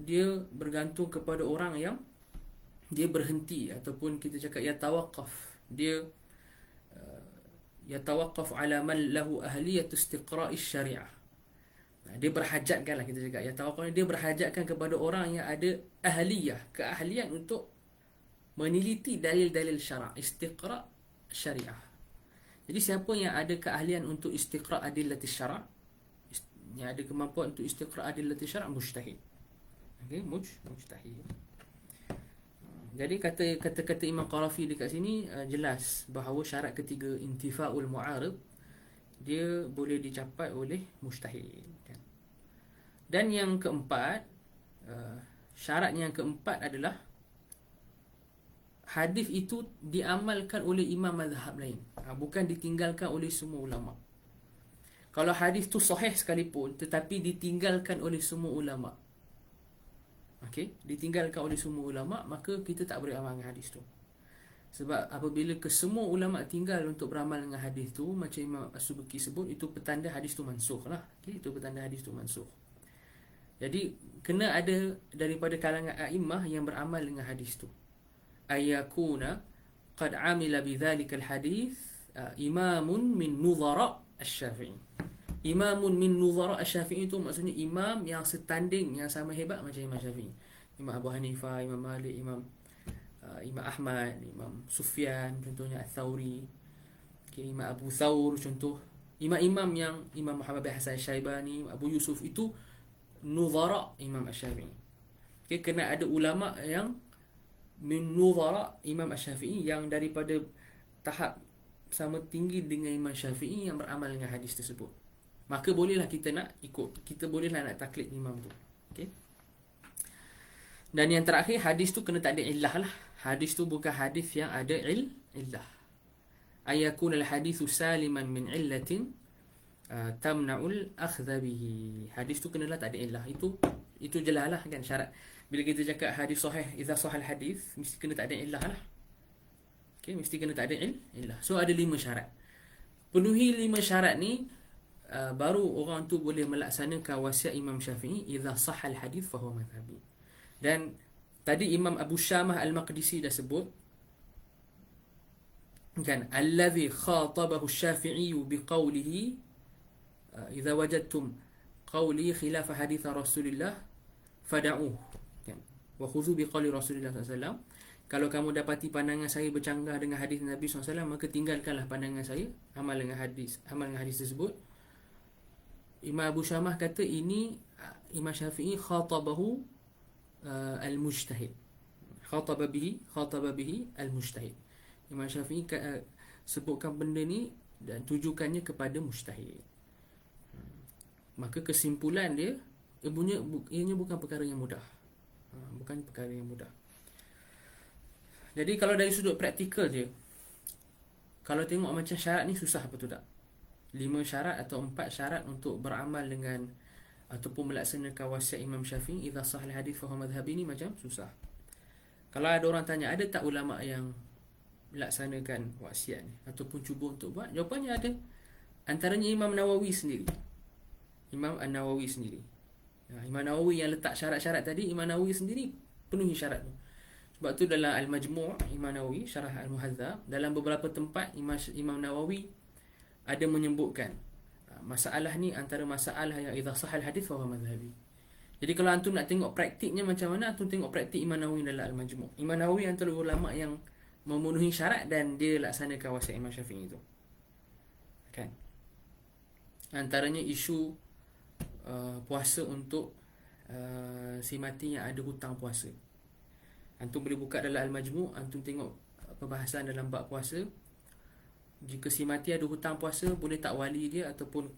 dia bergantung kepada orang yang dia berhenti, ataupun kita cakap yatawaqqaf, dia yatawaqqaf ala man lahu ahliyatu istiqra'is syariah. Dia berhajatkan lah, kita cakap ya tawakkul ni dia berhajatkan kepada orang yang ada keahlian untuk meneliti dalil-dalil syarak, istiqra' syariah. Jadi siapa yang ada keahlian untuk istiqra' adillati syarak, yang ada kemampuan untuk istiqra' adillati syarak, mujtahid. Okey, mujtahid. Jadi kata-kata Imam Qarafi dekat sini jelas bahawa syarat ketiga intifa'ul mu'arid dia boleh dicapai oleh mujtahid. Dan yang keempat, syarat yang keempat adalah hadis itu diamalkan oleh imam mazhab lain, bukan ditinggalkan oleh semua ulama. Kalau hadis tu sahih sekalipun tetapi ditinggalkan oleh semua ulama, okey, ditinggalkan oleh semua ulama, maka kita tak boleh amal dengan hadis tu. Sebab apabila kesemua ulama tinggal untuk beramal dengan hadis tu, macam Imam As-Subki sebut, itu petanda hadis tu mansukh lah. Okay? Itu petanda hadis tu mansukh. Jadi kena ada daripada kalangan a'immah yang beramal dengan hadis tu. Ayakuna qad amila bidzalika alhadith imamun min nuzara asy-Syafi'i. Imamun min nuzara asy-Syafi'i itu maksudnya imam yang setanding, yang sama hebat macam Imam Syafi'i. Imam Abu Hanifah, Imam Malik, Imam Ahmad, Imam Sufyan, contohnya Al-Thawri, okay, Imam Abu Thawr, contoh imam-imam yang Imam Muhammad bin Hasan Syaibani, Abu Yusuf, itu nuzara Imam Asy-Syafi'i. Okay, kena ada ulama yang min nuzara Imam Asy-Syafi'i, yang daripada tahap sama tinggi dengan Imam Syafi'i, yang beramal dengan hadis tersebut. Maka bolehlah kita nak ikut, kita bolehlah nak taklid imam tu. Okay. Dan yang terakhir, hadis tu kena tak ada illah lah. Hadis tu bukan hadis yang ada illah. Ayakun al-hadithu saliman min illatin tamna'ul akhdha bihi. Hadis tu kenalah tak ada illah. Itu jelas lah kan syarat. Bila kita cakap hadis sahih, idza sahal hadis, mesti kena tak ada illah lah. Okay, mesti kena tak ada illah. So ada 5 syarat. Penuhi 5 syarat ni, baru orang tu boleh melaksanakan wasiat Imam Syafi'i, idza sahal hadis fa huwa madhhabi. Dan tadi Imam Abu Syamah Al-Maqdisi dah sebut kan, allazi khatabahu Syafi'i biqaulihi idza wajadtum qawli khilaf hadits Rasulullah fad'uhu, kan, wa khudhu biqauli Rasulullah SAW. Kalau kamu dapati pandangan saya bercanggah dengan hadis Nabi SAW, maka tinggalkanlah pandangan saya, amal dengan hadis tersebut. Imam Abu Syamah kata ini Imam Syafi'i khatabahu al-mujtahid, khataba bihi al-mujtahid. Imam Syafi'i sebutkan benda ni dan tujukannya kepada mujtahid. Maka kesimpulan dia, ianya bukan perkara yang mudah. Bukan perkara yang mudah. Jadi kalau dari sudut praktikal dia, kalau tengok macam syarat ni susah, betul tak? 5 syarat atau 4 syarat untuk beramal dengan ataupun melaksanakan wasiat Imam Syafi'i, idza sahal hadis fa huwa madhhabi, ni macam susah. Kalau ada orang tanya, ada tak ulama yang melaksanakan wasiat ni ataupun cuba untuk buat? Jawapannya ada. Antaranya Imam Nawawi sendiri. Imam An-Nawawi sendiri. Imam Nawawi yang letak syarat-syarat tadi, Imam Nawawi sendiri penuhi syarat tu. Sebab tu dalam Al-Majmu' Imam Nawawi Syarah Al-Muhadzab, dalam beberapa tempat Imam Nawawi ada menyebutkan masalah ni antara masalah yang idza sahal hadis fa huwa madhhabi. Jadi kalau antum nak tengok praktiknya macam mana, antum tengok praktik Imam Nawawi dalam Al-Majmu'. Imam Nawawi antara ulama yang memenuhi syarat dan dia laksanakan wasiat Imam Syafi'i itu. Kan? Antaranya isu puasa untuk si mati yang ada hutang puasa. Antum boleh buka dalam Al-Majmu', antum tengok perbahasan dalam bab puasa. Jika si mati ada hutang puasa, boleh tak wali dia ataupun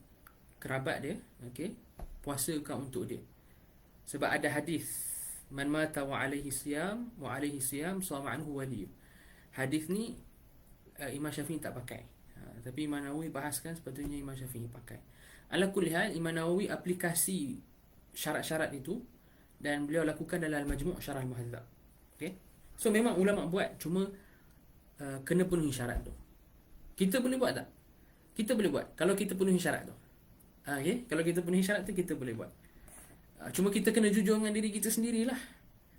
kerabat dia, okey, puasakan untuk dia. Sebab ada hadis, man mata wa alaihi siyam sama anhu wali. Hadis ni Imam Syafi'i tak pakai. Tapi Imam Nawawi bahaskan sepatutnya Imam Syafi'i pakai. Ala kulli hal, Imam Nawawi aplikasi syarat-syarat itu dan beliau lakukan dalam Al-Majmu' Syarah Al-Muhadzab. Okey. So memang ulama buat, cuma kena penuhi syarat tu. Kita boleh buat tak? Kita boleh buat kalau kita penuhi syarat tu. Okay? Kalau kita penuhi syarat tu, kita boleh buat. Cuma kita kena jujur dengan diri kita sendirilah.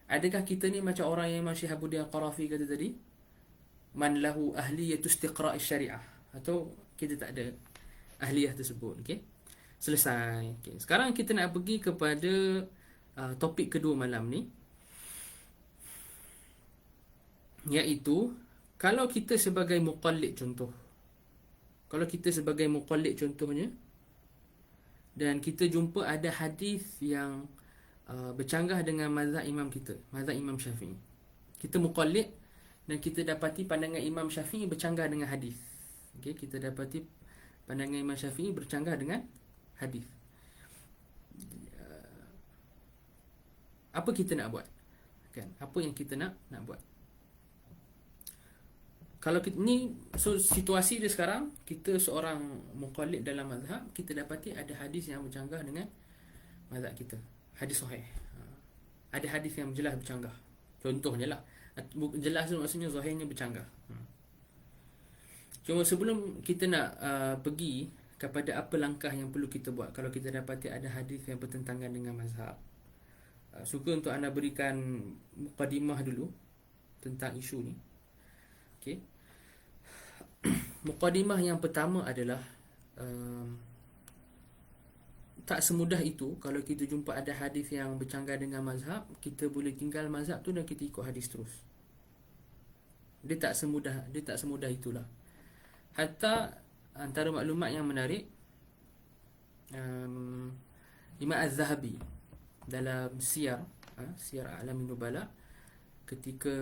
Adakah kita ni macam orang yang Imam Syihabuddin Al-Qarafi kata tadi, man lahu ahliyatu istiqra'i syariah, atau kita tak ada ahliyah tersebut? Okay? Selesai. Okay. Sekarang kita nak pergi kepada topik kedua malam ni, iaitu kalau kita sebagai muqallid contoh. Kalau kita sebagai muqallid contohnya, dan kita jumpa ada hadis yang bercanggah dengan mazhab imam kita, mazhab Imam Syafi'i. Kita muqallid dan kita dapati pandangan Imam Syafi'i bercanggah dengan hadis. Okey, kita dapati pandangan Imam Syafi'i bercanggah dengan hadis. Apa kita nak buat? Kan? Apa yang kita nak buat? Kalau kita, ni situasi dia sekarang, kita seorang muqallid dalam mazhab, kita dapati ada hadis yang bercanggah dengan mazhab kita. Hadis sahih. Ada hadis yang jelas bercanggah. Contohnya lah. Jelas tu maksudnya zahirnya bercanggah. Cuma sebelum kita nak pergi kepada apa langkah yang perlu kita buat kalau kita dapati ada hadis yang bertentangan dengan mazhab, suka untuk anda berikan mukadimah dulu tentang isu ni. Okey. Mukadimah yang pertama adalah tak semudah itu. Kalau kita jumpa ada hadis yang bercanggah dengan mazhab, kita boleh tinggal mazhab tu dan kita ikut hadis terus. Dia tak semudah itulah. Hatta antara maklumat yang menarik, Imam Az-Zahabi dalam Siyar A'lamin Nubala, ketika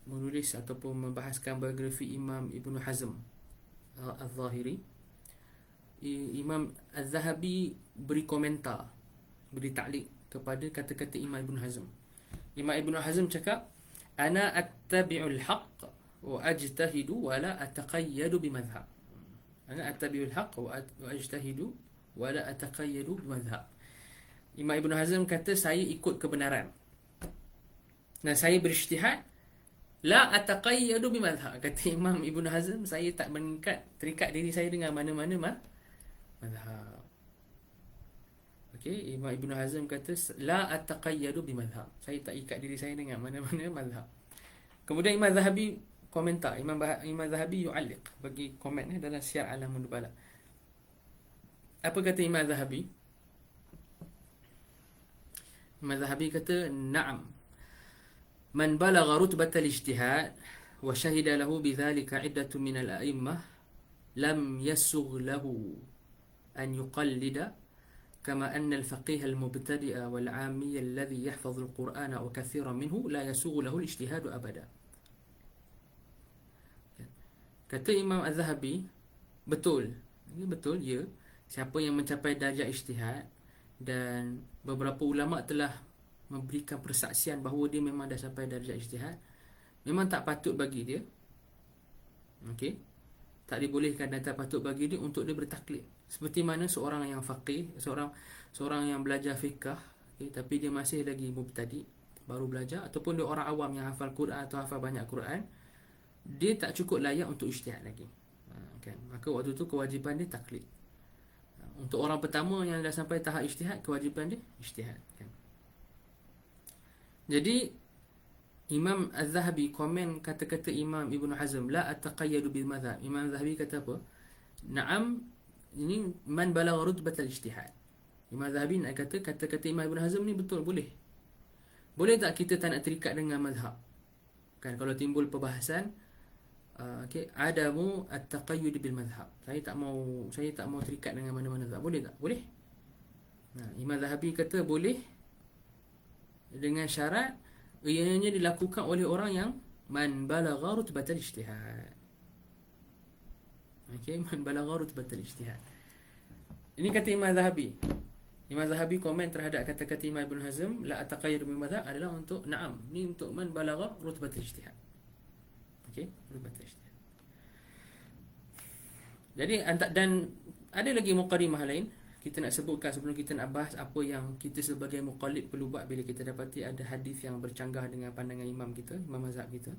menulis ataupun membahaskan biografi Imam Ibn Hazm Al-Zahiri, Imam Az-Zahabi beri komentar, beri ta'liq kepada kata-kata Imam Ibn Hazm. Imam Ibn Hazm cakap, ana attabi'ul haqq wa ajtahidu wa la ataqayyadu bimadhhab. Ana attabi'ul haqq wa ajtahidu wa la ataqayyadu bimadhhab. Imam Ibn Hazm kata, saya ikut kebenaran dan saya berijtihad, la ataqayyadu bimadhhab. Kata Imam Ibn Hazm, saya tak terikat diri saya dengan mana-mana mazhab. Okey, Imam Ibn Hazm kata, la ataqayyadu bimadhhab. Saya tak ikat diri saya dengan mana-mana mazhab. Kemudian Imam Zahabi komentar, Imam Zahabi yu'alliq, bagi komen dalam Siyar A'lamin Nubala. Apa kata Imam Zahabi? Imam Zahabi kata, na'am, man balagha rutbatal ijtihad wa shahida lahu bidzalika iddatu min al-a'immah lam yasugh lahu an yuqallida kama anna al-faqih al-mubtadi'a wal-'amiyya alladhi yahfadhu al-Qur'ana wa kathiran minhu la yasugh lahu al-ijtihad abada. Kata Imam Az-Zahabi, betul. Ini betul, ya. Siapa yang mencapai darjah ijtihad, dan beberapa ulama telah memberikan persaksian bahawa dia memang dah sampai darjah ijtihad, memang tak patut bagi dia, okey, tak dibolehkan dan tak patut bagi dia untuk dia bertaklid. Seperti mana seorang yang faqih, seorang yang belajar fiqh, okay, tapi dia masih lagi mubtadi, baru belajar, ataupun dia orang awam yang hafal Quran atau hafal banyak Quran, dia tak cukup layak untuk ijtihad lagi. Kan? Maka waktu tu kewajipan dia taklid. Untuk orang pertama yang dah sampai tahap ijtihad, kewajipan dia ijtihad. Kan? Jadi Imam Az-Zahabi komen kata-kata Imam Ibn Hazm, la ataqayyadu bil madhhab. Imam Az-Zahabi kata apa? Na'am, ini man balagha rutbatal ijtihad. Imam Az-Zahabi nak kata kata-kata Imam Ibn Hazm ni betul, boleh. Boleh tak kita tak nak terikat dengan mazhab? Kan, kalau timbul perbahasan, okey, adamu at-taqayyud bil madhhab. Saya tak mau terikat dengan mana-mana mazhab. Boleh tak? Boleh. Nah, Imam Zahabi kata boleh, dengan syarat ianya dilakukan oleh orang yang man balagha rutbatal ijtihad. Okey, man balagha rutbatal ijtihad. Ini kata Imam Zahabi. Imam Zahabi komen terhadap kata-kata Imam Ibn Hazm, la ataqayyad bil madhhab, adalah untuk na'am, ni untuk man balagha rutbatal ijtihad. Okey, rutbatal ijtihad. Jadi dan ada lagi muqaddimah lain kita nak sebutkan sebelum kita nak bahas apa yang kita sebagai muqallid perlu buat bila kita dapati ada hadis yang bercanggah dengan pandangan imam kita, imam mazhab kita.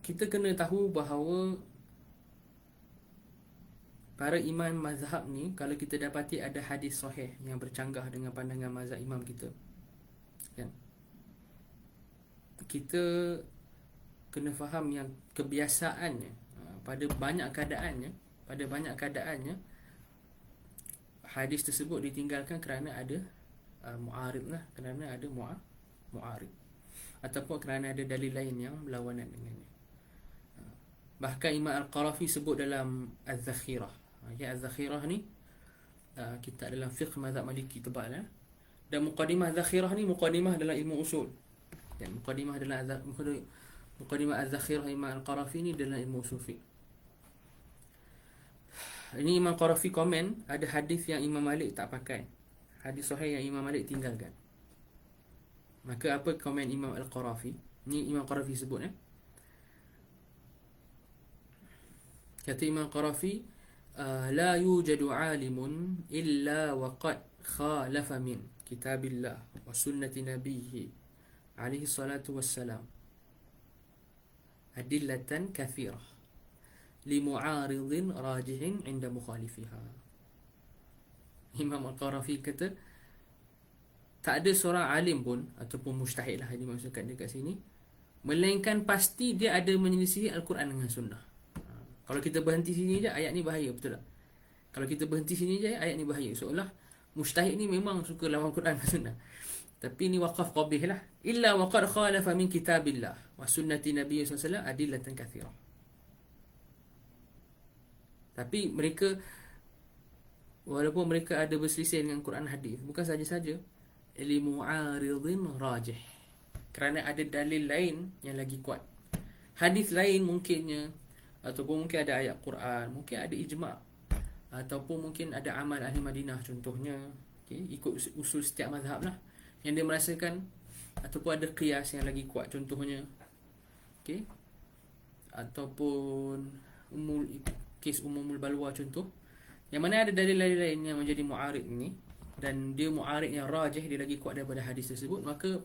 Kita kena tahu bahawa para imam mazhab ni, kalau kita dapati ada hadis sahih yang bercanggah dengan pandangan mazhab imam kita, kan, kita kena faham yang kebiasaannya, pada banyak keadaannya hadis tersebut ditinggalkan kerana ada mu'arid lah, kerana ada mu'arid, ataupun kerana ada dalil lain yang berlawanan dengannya. Bahkan Imam Al-Qarafi sebut dalam Az-Zakhirah. Az-Zakhirah ni kitab dalam fiqh mazhab Maliki tebal dan muqaddimah Az-Zakhirah ni muqaddimah dalam ilmu usul. Dan muqaddimah Az-Zakhirah Imam Al-Qarafi ni dalam ilmu usul fiqh. Ini Imam Qarafi komen ada hadis yang Imam Malik tak pakai, hadis sahih yang Imam Malik tinggalkan. Maka apa komen Imam Al-Qarafi? Ni Imam Qarafi sebut kata Imam Qarafi, la yujadu alimun illa waqad khalafa min kitabillah wa sunnati nabiyhi alaihi salatu wassalam adillatan kathirah limu'aridin rajihin inda mukhalifiha. Imam Al-Qarafi kata tak ada seorang alim pun ataupun mujtahid lah dimaksudkan dekat sini, melainkan pasti dia ada menyelisihi Al-Quran dengan sunnah. Kalau kita berhenti sini je, ayat ni bahaya, betul tak? Kalau kita berhenti sini je, ayat ni bahaya. Seolah mujtahid ni memang suka lawan Quran dan sunnah. Tapi ni waqaf qabih lah. Illa waqad khalafa min kitabillah wa sunnati Nabi sallallahu alaihi wasallam adillatan kathirah. Tapi mereka, walaupun mereka ada berselisih dengan Quran hadis, bukan saja-saja limu'aridin rajih, kerana ada dalil lain yang lagi kuat. Hadis lain mungkinnya, ataupun mungkin ada ayat Quran, mungkin ada ijma', ataupun mungkin ada amal ahli Madinah contohnya, ikut usul setiap mazhab lah, yang dia merasakan, ataupun ada qiyas yang lagi kuat contohnya, ataupun kes umumul balwa contoh, yang mana ada dalil-dalil lain yang menjadi mu'arid ni, dan dia mu'arid yang rajih, dia lagi kuat daripada hadis tersebut, maka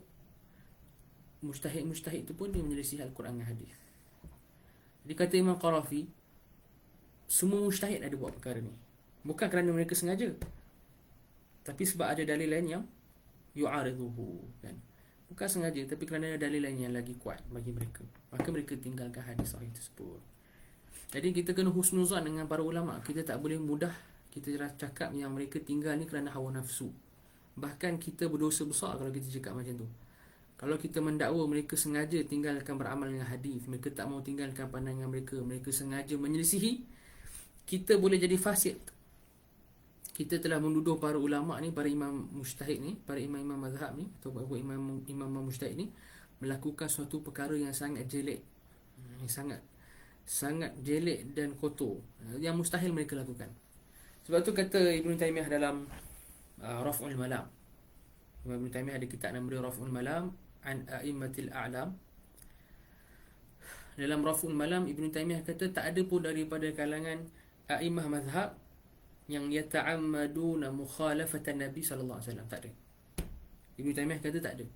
mujtahid tu pun dia menyelisih Al-Quran dan hadis. Jadi kata Imam Qarafi, semua mujtahid ada buat perkara ni, bukan kerana mereka sengaja, tapi sebab ada dalil lain yang yu'ariduhu, kan? Bukan sengaja, tapi kerana ada dalil lain yang lagi kuat bagi mereka, maka mereka tinggalkan hadis sahih tersebut. Jadi kita kena husnuzan dengan para ulama'. Kita tak boleh mudah kita cakap yang mereka tinggal ni kerana hawa nafsu. Bahkan kita berdosa besar kalau kita cakap macam tu. Kalau kita mendakwa mereka sengaja tinggalkan beramal dengan hadis, mereka tak mau tinggalkan pandangan mereka, mereka sengaja menyelisihi, kita boleh jadi fasik. Kita telah menuduh para ulama' ni, para imam mujtahid ni, para imam-imam mazhab ni, atau imam mujtahid ni melakukan suatu perkara yang sangat jelek, yang sangat jelek dan kotor, yang mustahil mereka lakukan. Sebab tu kata Ibn Taymiyah dalam Raf'ul Malam, Ibn Taymiyah ada kitab nama dia Raf'ul Malam an a'immatil a'lam. Dalam Raf'ul Malam, Ibn Taymiyah kata tak ada pun daripada kalangan a'immah mazhab yang yata'ammaduna mukhalafatan Nabi sallallahu alaihi wasallam. Tak ada. Ibn Taymiyah kata tak ada.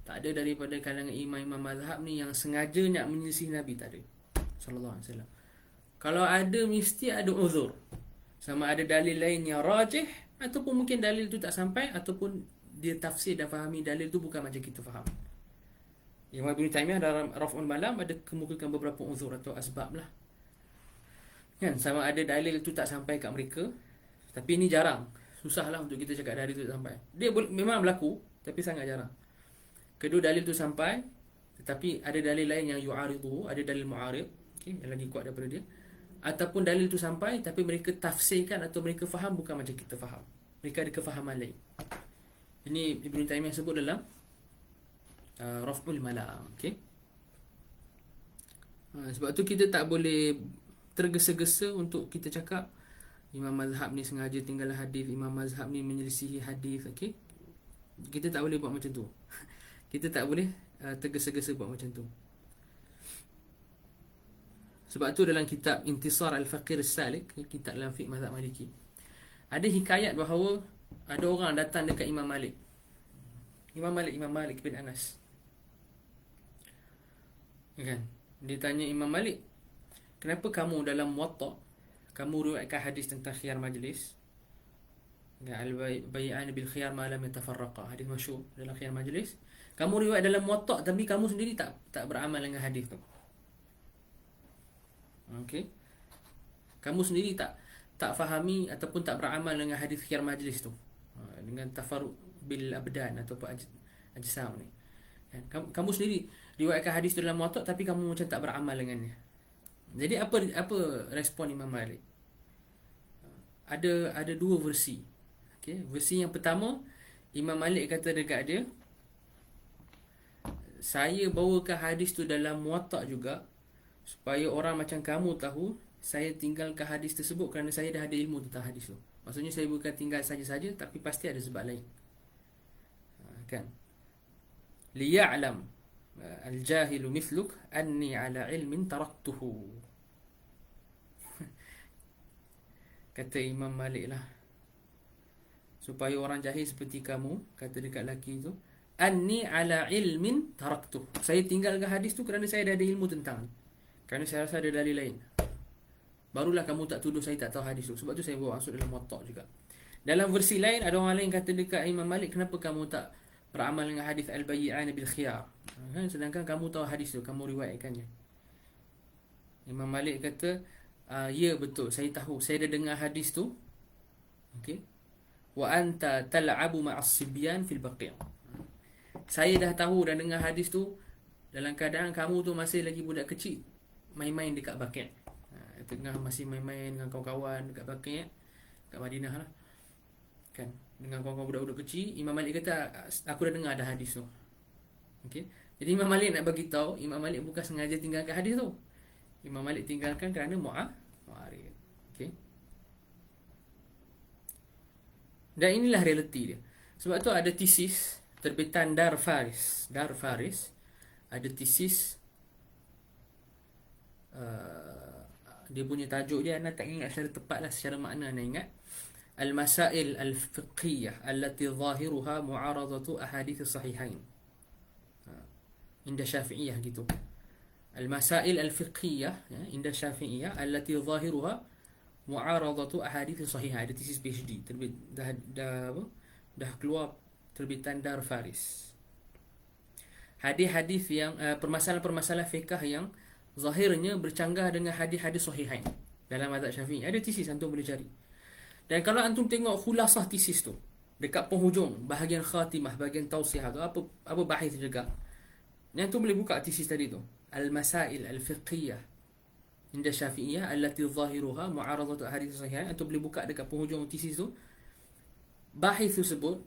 Tak ada daripada kalangan imam-imam mazhab ni yang sengaja nak menyelisih Nabi, tak ada sallallahu alaihi wasallam. Kalau ada, mesti ada uzur. Sama ada dalil lain yang rajih, ataupun mungkin dalil tu tak sampai, ataupun dia tafsir dan fahami dalil tu bukan macam kita faham. Imam Ibn Taymiyah dalam Raf'ul Malam ada kemukakan beberapa uzur atau asbab lah, kan? Sama ada dalil tu tak sampai kat mereka, tapi ini jarang. Susah lah untuk kita cakap dalil tu tak sampai. Dia memang berlaku, tapi sangat jarang. Kedua, dalil tu sampai, tetapi ada dalil lain yang yu'aridu, ada dalil mu'arid, yang lagi kuat daripada dia. Ataupun dalil tu sampai, tapi mereka tafsirkan atau mereka faham bukan macam kita faham. Mereka ada kefahaman lain. Ini Ibn Taymiyah sebut dalam Raf'ul Malam. Sebab tu kita tak boleh tergesa-gesa untuk kita cakap imam mazhab ni sengaja tinggal hadis, imam mazhab ni menyelisihi hadis. Kita tak boleh buat macam tu. Kita tak boleh tergesa-gesa buat macam tu. Sebab tu dalam kitab Intisar Al-Faqir As-Salik, kitab dalam fiqh mazhab Maliki, ada hikayat bahawa ada orang datang dekat Imam Malik bin Anas, kan? Dia tanya Imam Malik, kenapa kamu dalam Muwatta kamu riwayatkan hadis tentang khiyar majlis, al-bai'an bil khiyar ma lam yatafarraqa, hadis masyhur dalam khiyar majlis. Kamu riwayat dalam Muwatta, tapi kamu sendiri tak beramal dengan hadis tu. Okey. Kamu sendiri tak fahami ataupun tak beramal dengan hadis khiyar majlis tu. Dengan tafarruq bil abdan ataupun ajsam ni. Kan? Kamu sendiri riwayatkan hadis tu dalam muwatta tapi kamu macam tak beramal dengannya. Jadi apa respon Imam Malik? Ada dua versi. Okey, versi yang pertama, Imam Malik kata dekat dia, saya bawakan hadis tu dalam muwatta juga supaya orang macam kamu tahu saya tinggalkan hadis tersebut kerana saya dah ada ilmu tentang hadis tu. Maksudnya saya bukan tinggal saja-saja tapi pasti ada sebab lain. Kan? Liya'lam al-jahilu mithluk anni ala ilmin taraktuhu. Kata Imam Malik lah, supaya orang jahil seperti kamu, kata dekat lelaki tu, anni ala ilmin taraktuh, saya tinggalkan hadis tu kerana saya dah ada ilmu tentang, kerana saya rasa ada dalil lain. Barulah kamu tak tuduh saya tak tahu hadis tu. Sebab tu saya bawa masuk dalam muwatta juga. Dalam versi lain, ada orang lain kata dekat Imam Malik, kenapa kamu tak beramal dengan hadis al-bayyi'an bil khiyar, sedangkan kamu tahu hadis tu, kamu riwayatkannya. Imam Malik kata, ya betul, saya tahu, saya dah dengar hadis tu. Okey. Wa anta tal'abu ma'as sibyan fil baqi'. Saya dah tahu dan dengar hadis tu dalam keadaan kamu tu masih lagi budak kecil, main-main dekat Baqi'. Tengah masih main-main dengan kawan-kawan dekat Baqi', kat Madinah lah. Kan, dengan kawan-kawan budak-budak kecil. Imam Malik kata, aku dah dengar dah hadis tu. Okey. Jadi Imam Malik nak bagi tahu, Imam Malik bukan sengaja tinggalkan hadis tu. Imam Malik tinggalkan kerana mu'arid. Okey. Dan inilah realiti dia. Sebab tu ada tesis terbitan Dar Faris. Ada tesis, dia punya tajuk dia, anda tak ingat secara tepat lah, secara makna anda ingat. Al-Masail Al-Fiqhiyah allati zahiruha mu'aradatu ahadith sahihain. Inda Syafi'iyah gitu. Al-Masail Al-Fiqhiyah, ya, inda Syafi'iyah allati zahiruha mu'aradatu ahadith sahihain. Ada tesis PhD terbit dah keluar terbitan Dar Faris. Hadis-hadis yang permasalahan-permasalahan fiqh yang zahirnya bercanggah dengan hadis-hadis sahihain dalam mazhab Syafi'i. Ada tesis, antum boleh cari. Dan kalau antum tengok khulasah tesis tu dekat penghujung bahagian khatimah, bahagian tausiyah tu, apa bahis juga, ni antum boleh buka tesis tadi tu, Al-Masail Al-Fiqhiyah inda Syafi'iyah allati zahiruha mu'aradatu ahadits sahihain. Antum boleh buka dekat penghujung tesis tu, bahis tersebut,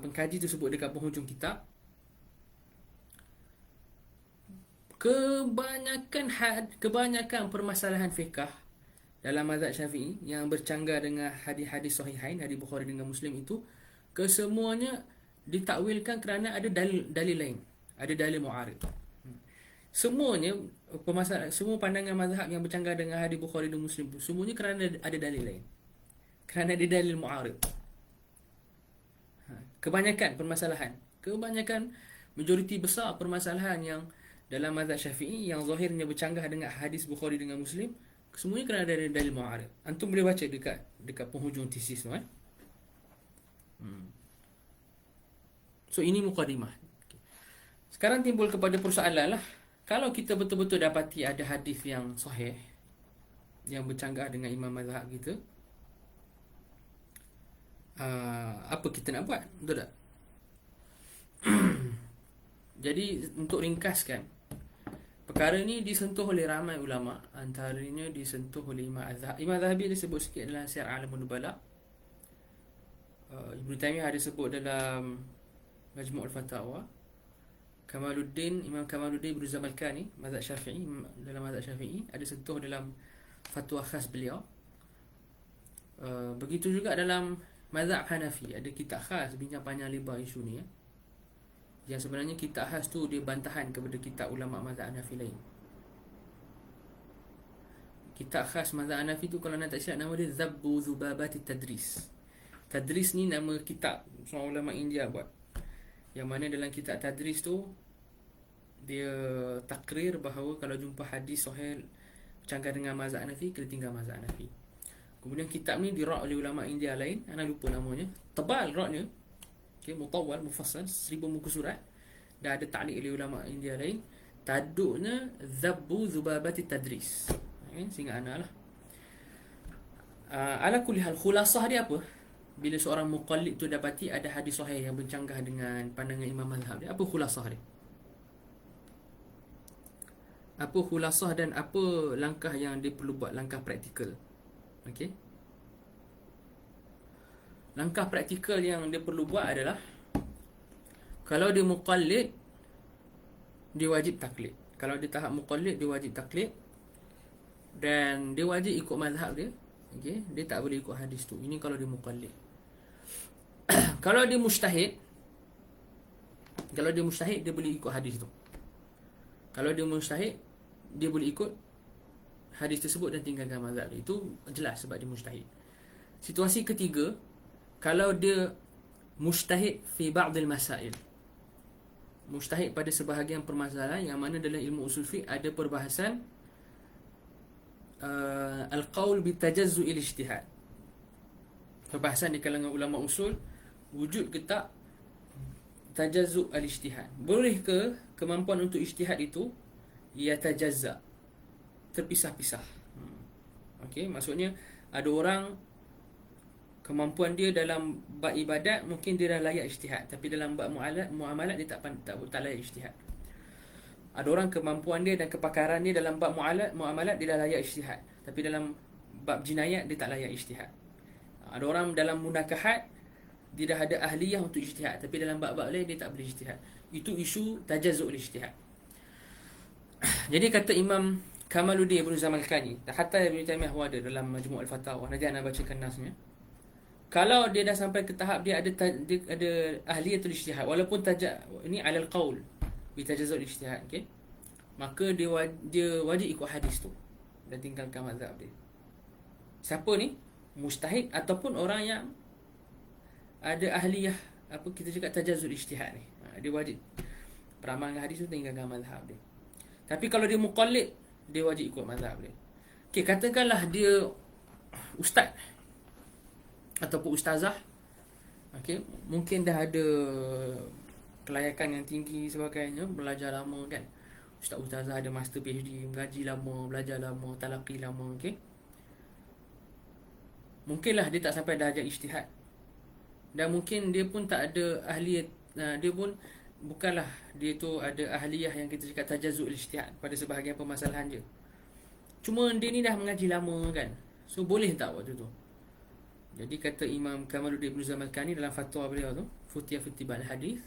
pengkaji tersebut dekat penghujung kitab. Kebanyakan permasalahan fiqh dalam mazhab Syafi'i yang bercanggah dengan hadis-hadis sahihain, hadis Bukhari dengan Muslim itu, kesemuanya ditakwilkan kerana ada dalil lain, ada dalil mu'arid. Semuanya semua pandangan mazhab yang bercanggah dengan hadis Bukhari dan Muslim itu, semuanya kerana ada dalil lain, kerana ada dalil mu'arid. Kebanyakan majoriti besar permasalahan yang dalam mazhab Syafi'i yang zahirnya bercanggah dengan hadis Bukhari dengan Muslim, semuanya kerana ada dalil mu'arid. Antum boleh baca dekat penghujung tesis tu, So ini mukadimah. Sekarang timbul kepada persoalan lah, kalau kita betul-betul dapati ada hadis yang sahih yang bercanggah dengan imam mazhab kita, apa kita nak buat? Betul tak? Jadi untuk ringkaskan, perkara ni disentuh oleh ramai ulama, antaranya disentuh oleh Imam Az-Zahabi. Imam Az-Zahabi dia sebut sikit dalam Syiar A'lamun Nubala. Ibn Taymiyah ada sebut dalam Majmu' al-Fatawa. Imam Kamaluddin Ibn Zamalkani, mazhab Syafi'i, dalam mazhab Syafi'i ada sentuh dalam fatwa khas beliau. Begitu juga dalam mazhab Hanafi ada kitab khas bincang panjang lebar isu ni, yang sebenarnya kitab khas tu dia bantahan kepada kitab ulama mazhab Hanafi lain. Kitab khas mazhab Hanafi tu, kalau nak tak silap, nama dia Zabbu Zubabati Tadris. Tadris ni nama kitab seorang ulama India buat, yang mana dalam kitab Tadris tu dia takrir bahawa kalau jumpa hadis sahih bercanggah dengan mazhab Hanafi, kena tinggal mazhab Hanafi. Kemudian kitab ni dirak oleh ulama India lain, ana lupa namanya, tebal raknya, mutawwal, mufassal, 1000 muka surat, dan ada ta'liq oleh ulama India lain. Taduknya Zabbu Zubabati Tadris. Sehingga ana lah. Ala kulli hal, khulasah dia apa? Bila seorang muqallid tu dapati ada hadis sahih yang bercanggah dengan pandangan imam mazhab dia, apa khulasah dia? Apa khulasah dan apa langkah yang dia perlu buat, langkah praktikal? Okey. Langkah praktikal yang dia perlu buat adalah, kalau dia muqallid, dia wajib taklid. Kalau dia tahap muqallid, dia wajib taklid. Dan dia wajib ikut mazhab dia. Okey, dia tak boleh ikut hadis tu. Ini kalau dia muqallid. Kalau dia mujtahid, dia boleh ikut hadis tu. Kalau dia mujtahid, dia boleh ikut hadis tersebut dan tinggalkan mazhab dia. Itu jelas sebab dia mujtahid. Situasi ketiga, kalau dia mujtahid fi ba'dil masail. Mujtahid pada sebahagian permasalahan yang mana dalam ilmu usul fiqh ada perbahasan al-qaul bitajazzu'il ijtihad. Perbahasan di kalangan ulama usul, wujud ke tak tajazzu' al-ijtihad. Boleh ke kemampuan untuk ijtihad itu yatajazza, terpisah-pisah. Okey, maksudnya ada orang kemampuan dia dalam bab ibadat mungkin dia dah layak ijtihad, tapi dalam bab muamalat dia tak layak ijtihad. Ada orang kemampuan dia dan kepakaran dia dalam bab muamalat dia dah layak ijtihad, tapi dalam bab jinayat dia tak layak ijtihad. Ada orang dalam munakahat dia dah ada ahliyah untuk ijtihad, tapi dalam bab-bab lain dia tak boleh ijtihad. Itu isu tajazzu'ul ijtihad. Jadi kata Imam Kamaluddin Ibn Zamalkani, hatta Ibn Taimiyah ada dalam Majmu' al-Fatawa, nanti anda bacakan nasnya. Kalau dia dah sampai ke tahap dia ada ahliyatul ijtihad, walaupun ini alal qaul bi tajazzul ijtihad, okey, maka dia wajib ikut hadis tu dan tinggalkan mazhab dia. Siapa ni? Mujtahid ataupun orang yang ada ahliyah, apa kita cakap tajazzul ijtihad ni. Dia wajib beramal dengan hadis tu, tinggalkan mazhab dia. Tapi kalau dia muqallid, dia wajib ikut mazhab dia. Okey, katakanlah dia ustaz ataupun ustazah, okey, mungkin dah ada kelayakan yang tinggi sebagainya, belajar lama kan. Ustaz-ustazah ada master PhD, mengaji lama, belajar lama, talaqi lama, okey. Mungkinlah dia tak sampai darjah ijtihad. Dan mungkin dia pun tak ada ahliyah, dia pun bukanlah dia tu ada ahliyah yang kita cakap tajazzul ijtihad pada sebahagian permasalahan je. Cuma dia ni dah mengaji lama kan. So boleh tak waktu tu? Jadi kata Imam Kamaluddin Ibn Zamalkani dalam fatwa beliau tu, Futiyah fi Ittiba'il Hadis,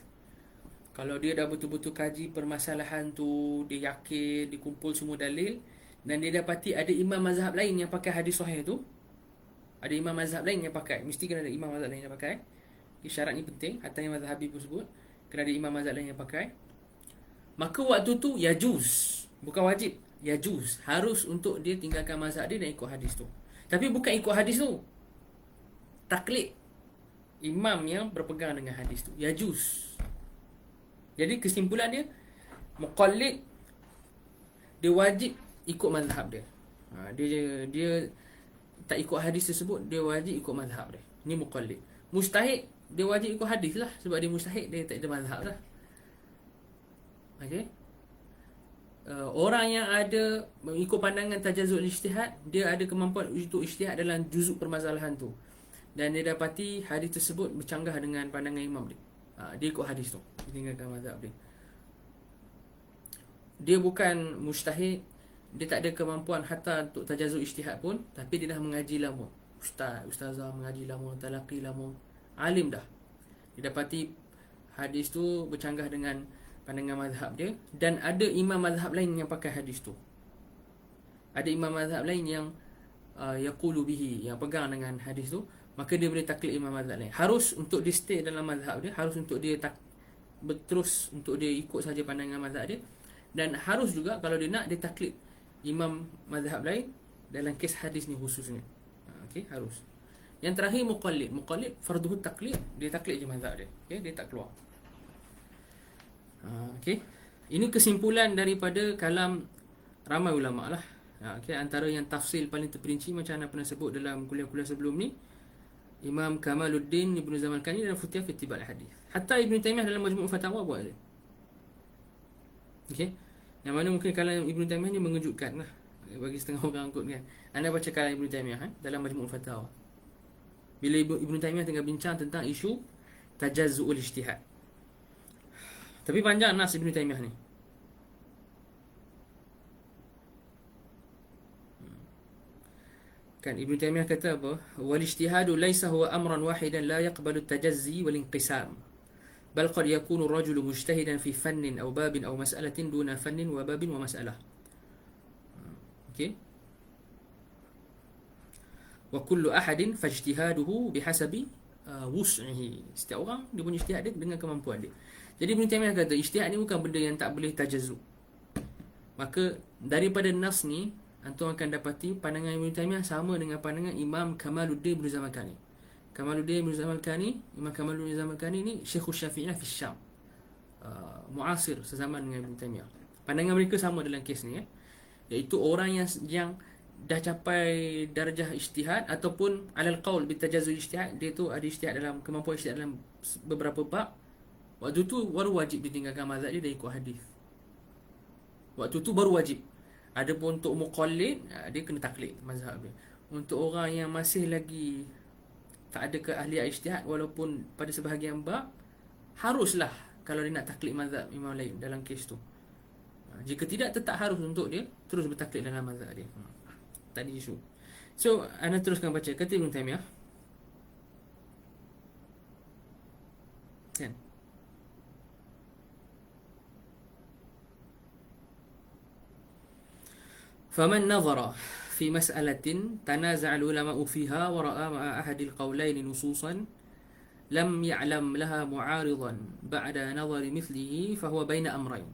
kalau dia dah betul-betul kaji permasalahan tu, dia yakin, dia kumpul semua dalil, dan dia dapati ada imam mazhab lain yang pakai hadis sahih tu, ada imam mazhab lain yang pakai, mesti kena ada imam mazhab lain yang pakai. Syarat ni penting, hatta yang mazhabi pun sebut, kena ada imam mazhab lain yang pakai. Maka waktu tu yajuz, bukan wajib, yajuz, harus untuk dia tinggalkan mazhab dia dan ikut hadis tu. Tapi bukan ikut hadis tu, taklid imam yang berpegang dengan hadis tu, yajuz. Jadi kesimpulan dia, muqallid dia wajib ikut mazhab dia. Dia tak ikut hadis tersebut, dia wajib ikut mazhab dia. Ni muqallid. Mujtahid dia wajib ikut hadis lah, sebab dia mujtahid, dia tak ada mazhab lah. Okey. Orang yang ada mengikut pandangan tajazzul ijtihad, dia ada kemampuan untuk ijtihad dalam juzuk permasalahan tu, dan dia dapati hadis tersebut bercanggah dengan pandangan imam dia, dia ikut hadis tu, dia tinggalkan mazhab dia. Dia bukan mujtahid, dia tak ada kemampuan hatta untuk tajazzul ijtihad pun, tapi dia dah mengaji lama, ustazah mengaji lama, talaqi lama, alim dah. Dia dapati hadis tu bercanggah dengan pandangan mazhab dia, dan ada imam mazhab lain yang pakai hadis tu. Ada imam mazhab lain yang yaqulu bihi, yang pegang dengan hadis tu, maka dia boleh taklid imam mazhab lain. Harus untuk dia stay dalam mazhab dia, harus untuk dia berterus untuk dia ikut saja pandangan mazhab dia, dan harus juga kalau dia nak, dia taklid imam mazhab lain dalam kes hadis ni khususnya. Okey, harus. Yang terakhir muqallid. Muqallid farduhu taklid, dia taklid je mazhab dia. Okey, dia tak keluar. Okey. Ini kesimpulan daripada kalam ramai ulama lah. Okey, antara yang tafsil paling terperinci macam anda pernah sebut dalam kuliah-kuliah sebelum ni, Imam Kamaluddin Ibn Zamalkani dalam Futiyah fi Ittiba'il Hadis. Hatta Ibn Taimiyah dalam Majmu' Fatawa buat dia. Okey. Yang mana mungkin kalam Ibn Taimiyah ni mengejutkan lah. bagi setengah orang kot kan. Anda baca kalam Ibn Taymiyah dalam Majmu' Fatawa. Bila Ibn Taymiyah tengah bincang tentang isu tajazzu'ul ijtihad. Tapi panjang nas Ibn Taymiyah ni. Kan Ibn Taymiyah kata apa? Wal ijtihadu laysa huwa amran wahidan la yaqbalu at-tajazzi wal inqisam. Bal qad yakunu ar-rajulu mujtahidan fi fannin aw babin aw mas'alatin duna fannin wa babin wa mas'alah. Okey. Wa kullu ahadin fajtihaduhu bihasabi wus'ihi. Setiap orang dia punya ijtihad dia dengan kemampuan dia. Jadi Ibn Taymiyah kata ijtihad ni bukan benda yang tak boleh tajazzu. Maka daripada nas ni antum akan dapati pandangan Ibn Taymiyah sama dengan pandangan Imam Kamaluddin Ibn Zamakani. Kamaluddin Ibn Zamakani, Imam Kamaluddin Ibn Zamakani ni Syekhul Syafi'iyah fi Syam. Muasir sezaman dengan Ibn Taymiyah. Pandangan mereka sama dalam kes ni iaitu orang yang dah capai darjah ijtihad ataupun alal qaul bitajazul ijtihad, dia tu ada ijtihad dalam kemampuan ijtihad dalam beberapa bab. Waktu tu baru wajib ditinggalkan mazhab dia dan ikut hadis. Waktu tu baru wajib. Adapun untuk muqallid, dia kena taklid mazhab dia. Untuk orang yang masih lagi tak ada keahlian ijtihad walaupun pada sebahagian bab, haruslah kalau dia nak taklid mazhab imam lain dalam kes tu. Jika tidak, tetap harus untuk dia terus bertaklid dalam mazhab dia. Tadi isu. So, anda teruskan baca. Kata Ibn Taymiyah, kan? فمن نظر في مسألة تنازع العلماء فيها ورأى مع أحد القولين نصوصا لم يعلم لها معارضا بعد نظر مثله فهو بين أمرين،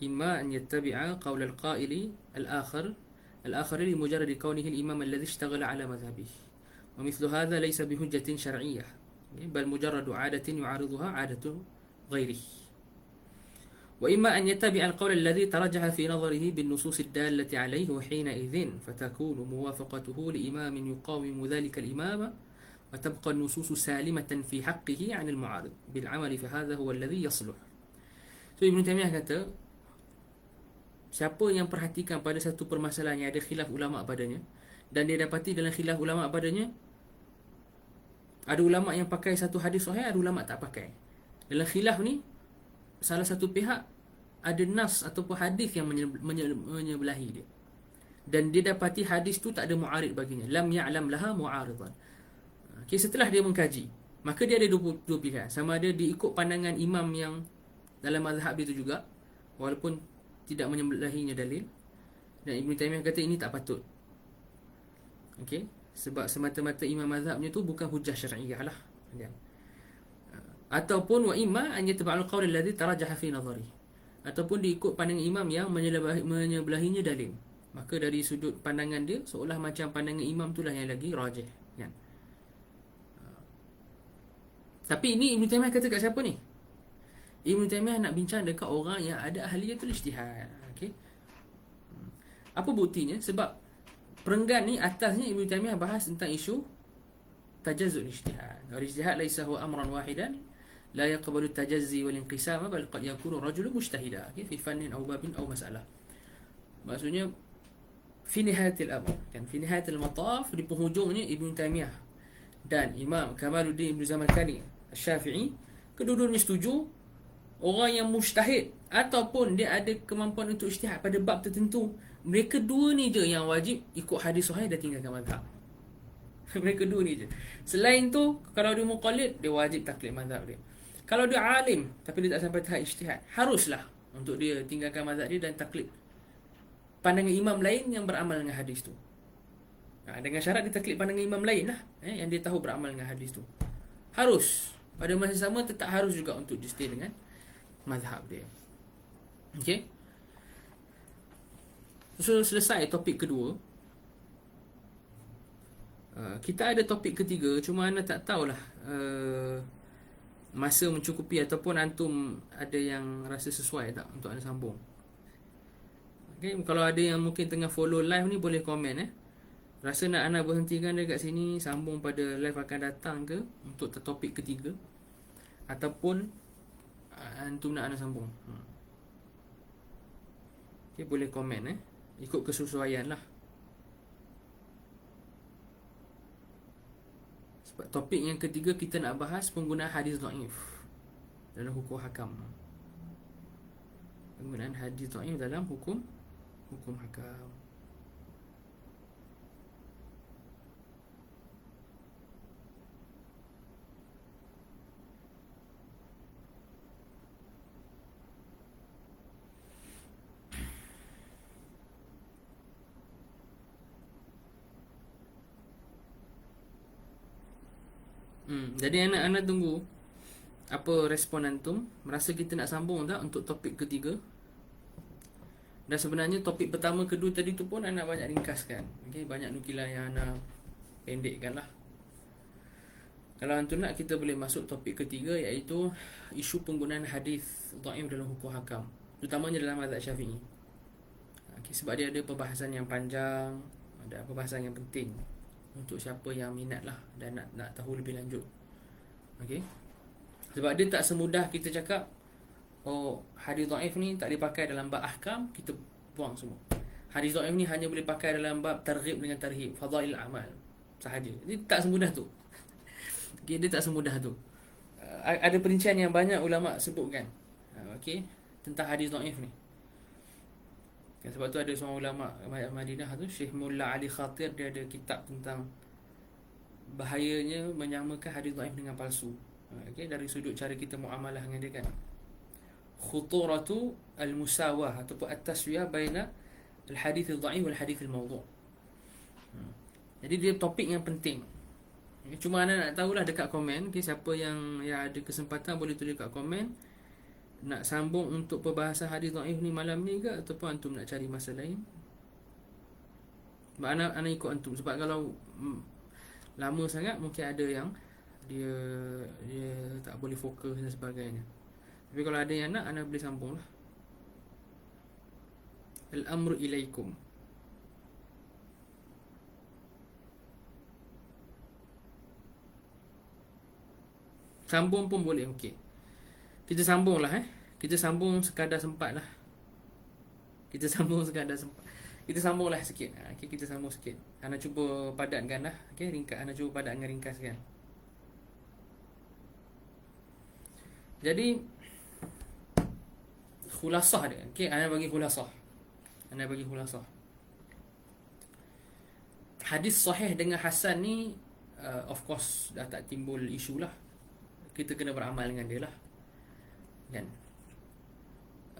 إما أن يتبع قول القائل الآخر لمجرد كونه الإمام الذي اشتغل على مذهبه، ومثل هذا ليس بحجة شرعية بل مجرد عادة يعارضها عادة غيره، وإما أن يتبع القول الذي ترجح في نظره بالنصوص الدالة عليه، وحينئذ فتكون موافقته لإمام يقاوم ذلك الإمام وتبقى النصوص سالمة في حقه عن المعارض بالعمل، فهذا هو الذي يصلح. So Ibn Taymiyah kata, siapa yang perhatikan pada satu permasalahan yang ada khilaf ulama' padanya, dan dia dapati dalam khilaf ulama' padanya ada ulama' yang pakai satu hadis sahih, ada ulama' tak pakai. Dalam khilaf ni salah satu pihak ada nas ataupun hadis yang menyebelahi dia, dan dia dapati hadis tu tak ada mu'arid baginya, lam ya'lam laha mu'aridan. Okay, setelah dia mengkaji, maka dia ada dua pilihan. Sama ada dia ikut pandangan imam yang dalam mazhab dia tu juga, walaupun tidak menyebelahinya dalil. Dan Ibn Taymiyah kata ini tak patut. Okay, sebab semata-mata imam mazhabnya tu bukan hujah syar'iyah lah. Ataupun wa imma an yatba'al qawl alladhi tarajaha fi nadhari, ataupun diikut pandangan imam yang menyebelahinya dalil. Maka dari sudut pandangan dia seolah macam pandangan imam itulah yang lagi rajih, kan? Tapi ini Ibn Taymiyah kata kat siapa ni? Ibn Taymiyah nak bincang dekat orang yang ada ahliyatul ijtihad. Okey. Apa buktinya? Sebab perenggan ni atasnya Ibn Taymiyah bahas tentang isu tajazzul ijtihad. Al-ijtihad laisa huwa amran wahidan la yaqbalu at-tajazzi wal inqisama bal qad yakunu rajulun mujtahida fi fannin aw babin aw mas'alah. Maksudnya fi nihayatil amr, kan, fi nihayatil mataf, di penghujungnya Ibn Taymiyah dan Imam Kamaluddin Ibn Zamakani Asy-Syafi'i kedua-duanya setuju orang yang mujtahid ataupun dia ada kemampuan untuk ijtihad pada bab tertentu, mereka dua ni je yang wajib ikut hadis sahih dan tinggalkan mazhab. Mereka dua ni je. Selain tu, kalau dia muqallid, dia wajib taklid mazhab dia. Kalau dia alim tapi dia tak sampai tahap ijtihad, haruslah untuk dia tinggalkan mazhab dia dan taklid pandangan imam lain yang beramal dengan hadis tu. Dengan syarat dia taklid pandangan imam lain lah, yang dia tahu beramal dengan hadis tu. Harus. Pada masa sama tetap harus juga untuk dia stay dengan mazhab dia. Okey. So, selesai topik kedua. Kita ada topik ketiga, cuma anda tak tahulah masa mencukupi ataupun antum ada yang rasa sesuai tak untuk anda sambung. Okay, kalau ada yang mungkin tengah follow live ni, boleh komen rasa nak anda berhentikan dekat sini, sambung pada live akan datang ke untuk topik ketiga, ataupun antum nak anda sambung. Okay, boleh komen ikut kesesuaian lah. Sebab topik yang ketiga kita nak bahas penggunaan hadis dhaif dalam hukum hakam. Penggunaan hadis dhaif dalam hukum hakam. Jadi anak-anak tunggu apa respon antum. Merasa kita nak sambung tak untuk topik ketiga? Dan sebenarnya topik pertama, kedua tadi tu pun anak banyak ringkaskan. Okay, banyak nukilan yang anak pendekkan lah. Kalau antum nak, kita boleh masuk topik ketiga, iaitu isu penggunaan hadis dhaif dalam hukum hakam, terutamanya dalam mazhab Syafi'i. Okay, sebab dia ada perbahasan yang panjang, ada perbahasan yang penting untuk siapa yang minat lah dan nak tahu lebih lanjut. Okay, sebab dia tak semudah kita cakap, oh hadis dhaif ni tak dipakai dalam bab ahkam, kita buang semua. Hadis dhaif ni hanya boleh pakai dalam bab targhib dengan tarhib, fadail amal sahaja. Dia tak semudah tu. Okay, dia tak semudah tu. Ada perincian yang banyak ulama sebutkan, okay, tentang hadis dhaif ni. Sebab tu ada seorang ulama Madinah tu, Syekh Mullah Ali Khatir, dia ada kitab tentang bahayanya menyamakan hadis dhaif dengan palsu. Okay, dari sudut cara kita muamalah dengan dia kan. Khuturatu al-musawah ataupun at-taswiyah baina al-hadith al-dhaif wal hadith al-mawdu'. Jadi dia topik yang penting. Cuma anda nak tahulah dekat komen. Okay, siapa yang ada kesempatan boleh tulis dekat komen, nak sambung untuk perbahasan hadis dhaif ni malam ni ke, ataupun antum nak cari masa lain. Sebab anak ikut antum. Sebab kalau lama sangat, mungkin ada yang dia tak boleh fokus dan sebagainya. Tapi kalau ada yang nak, anak boleh sambung lah. Al-amru ilaikum. Sambung pun boleh, okey. Kita sambung lah Kita sambung sekadar sempat lah. Kita sambung sekadar sempat. Kita sambung lah sikit. Okay, kita sambung sikit. Ana cuba padatkan lah. Okay, Ana cuba padatkan, ringkaskan. Jadi khulasah dia. Okay, Ana bagi khulasah. Hadis sahih dengan hasan ni, of course dah tak timbul isu lah. Kita kena beramal dengan dia lah, kan?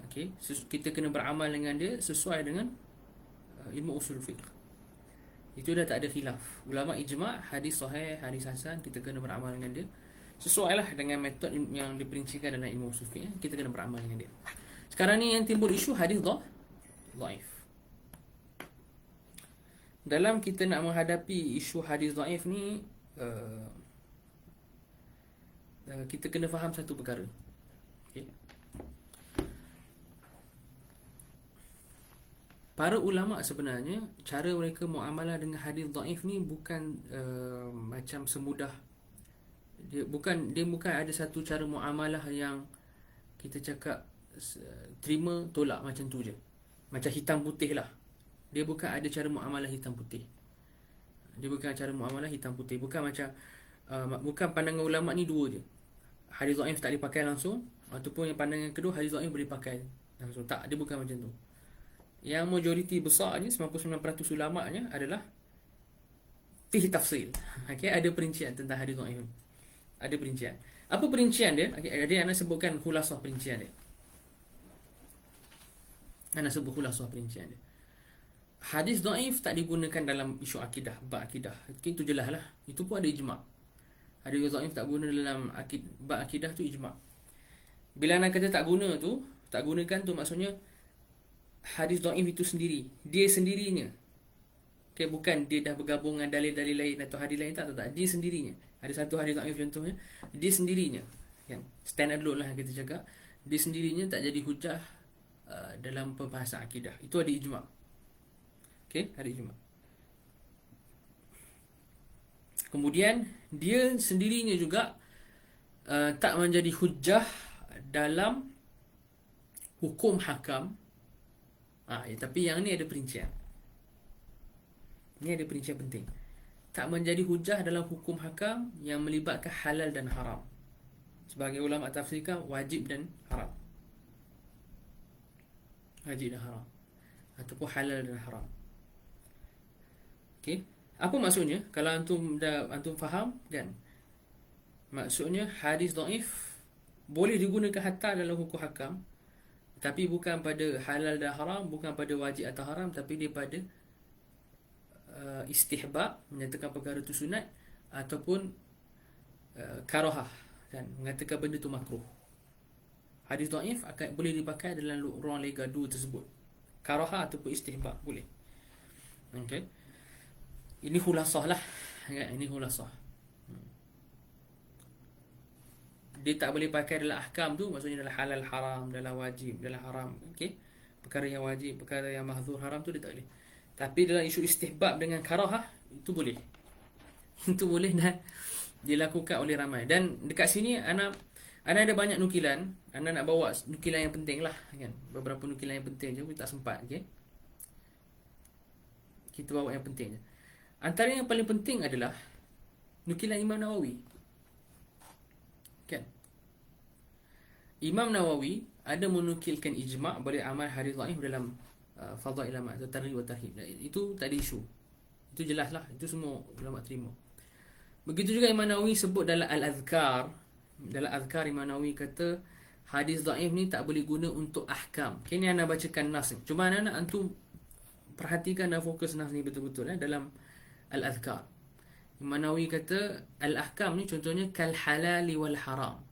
Okay, kita kena beramal dengan dia sesuai dengan ilmu usul fiqh. Itu dah tak ada khilaf. Ulama ijma' hadis sahih, hadis hasan, kita kena beramal dengan dia sesuai lah dengan metod yang diperincikan dalam ilmu usul fiqh. Kita kena beramal dengan dia. Sekarang ni yang timbul isu hadis dhaif. Dalam kita nak menghadapi isu hadis dhaif ni, kita kena faham satu perkara. Okay. Para ulama sebenarnya, cara mereka muamalah dengan hadis dhaif ni bukan macam semudah. Dia bukan ada satu cara muamalah yang kita cakap terima tolak macam tu je, macam hitam putih lah. Dia bukan ada cara muamalah hitam putih. Bukan macam bukan pandangan ulama ni dua je. Hadis dhaif tak dipakai langsung, ataupun yang pandangan kedua, hadis dhaif boleh pakai langsung. Tak, dia bukan macam tu. Yang majoriti besarnya, 99% ulama'nya adalah fihi tafsil. Okay, ada perincian tentang hadis dhaif. Ada perincian. Apa perincian dia? Okay, dia nak sebutkan khulasah perincian dia. Nak sebut khulasah perincian dia. Hadis dhaif tak digunakan dalam isu akidah, bab akidah. Okay, itu jelas lah. Itu pun ada ijma'. Hadis dhaif tak guna dalam bab akidah tu ijma'. Bila anak kata tak gunakan tu maksudnya hadis dhaif itu sendiri, dia sendirinya. Okay, bukan dia dah bergabung dengan dalil-dalil lain atau hadis lain, tak. Dia sendirinya. Ada satu hadis dhaif contohnya, dia sendirinya, kan? Stand alone lah kita cakap. Dia sendirinya tak jadi hujah dalam pembahasan akidah. Itu ada ijma'. Okay, ada ijma'. Kemudian dia sendirinya juga tak menjadi hujah dalam hukum hakam. Tapi yang ni ada perincian. Ini ada perincian penting. tak menjadi hujah dalam hukum hakam yang melibatkan halal dan haram. Sebagai ulama tafsirkan wajib dan haram. Wajib dan haram ataupun halal dan haram. Okey. Apa maksudnya? Kalau antum faham kan? Maksudnya hadis dhaif boleh digunakan hatta dalam hukum hakam, tapi bukan pada halal dan haram, bukan pada wajib atau haram, tapi dia pada istihbab, menyatakan perkara itu sunat, ataupun karahah, kan, mengatakan benda itu makruh. Hadis dhaif akan boleh dipakai dalam ruang legal dua tersebut, karahah ataupun istihbab, boleh. Okey. Ini khulasah lah, kan? Ini khulasah. Dia tak boleh pakai dalam ahkam tu, maksudnya dalam halal haram, dalam wajib, dalam haram. Okey. Perkara yang wajib, perkara yang mahzur haram tu dia tak boleh. Tapi dalam isu istihbab dengan karahah, itu boleh. Itu boleh dan dilakukan oleh ramai. Dan dekat sini ana ada banyak nukilan. Ana nak bawa nukilan yang penting lah, kan? Beberapa nukilan yang penting je, tak sempat. Okay? Kita bawa yang penting je. Antara yang paling penting adalah nukilan Imam Nawawi. Kan? Imam Nawawi ada menukilkan ijma' boleh amal hadis dhaif dalam fadhail amal atau targhib wa tarhib. Itu tak ada isu. Itu jelas lah. Itu semua ulama terima. Begitu juga Imam Nawawi sebut dalam Al-Adhkar. Dalam Adhkar Imam Nawawi kata hadis dhaif ni tak boleh guna untuk ahkam. Kini anda bacakan nas ni. Cuma anak antum perhatikan dan fokus nas ni betul-betul dalam Al-Adhkar. Imam Nawawi kata al-ahkam ni contohnya kal halali wal haram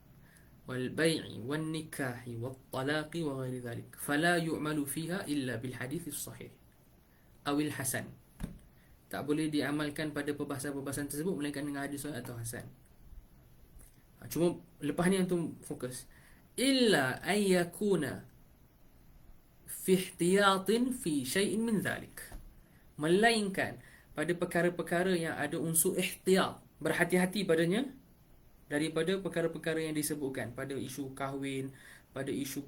wal bai'i wan nikahi wat talaqi wa ghairi dhalik fala yu'malu fiha illa bil hadits sahih awil hasan. Tak boleh diamalkan pada perbahasan-perbahasan tersebut melainkan dengan hadis sahih atau hasan. Cuma lepas ni antum fokus illa ay yakuna fi ihtiyatin fi syai'in min dhalik, melainkan pada perkara-perkara yang ada unsur ihtiyat, berhati-hati padanya daripada perkara-perkara yang disebutkan pada isu kahwin, pada isu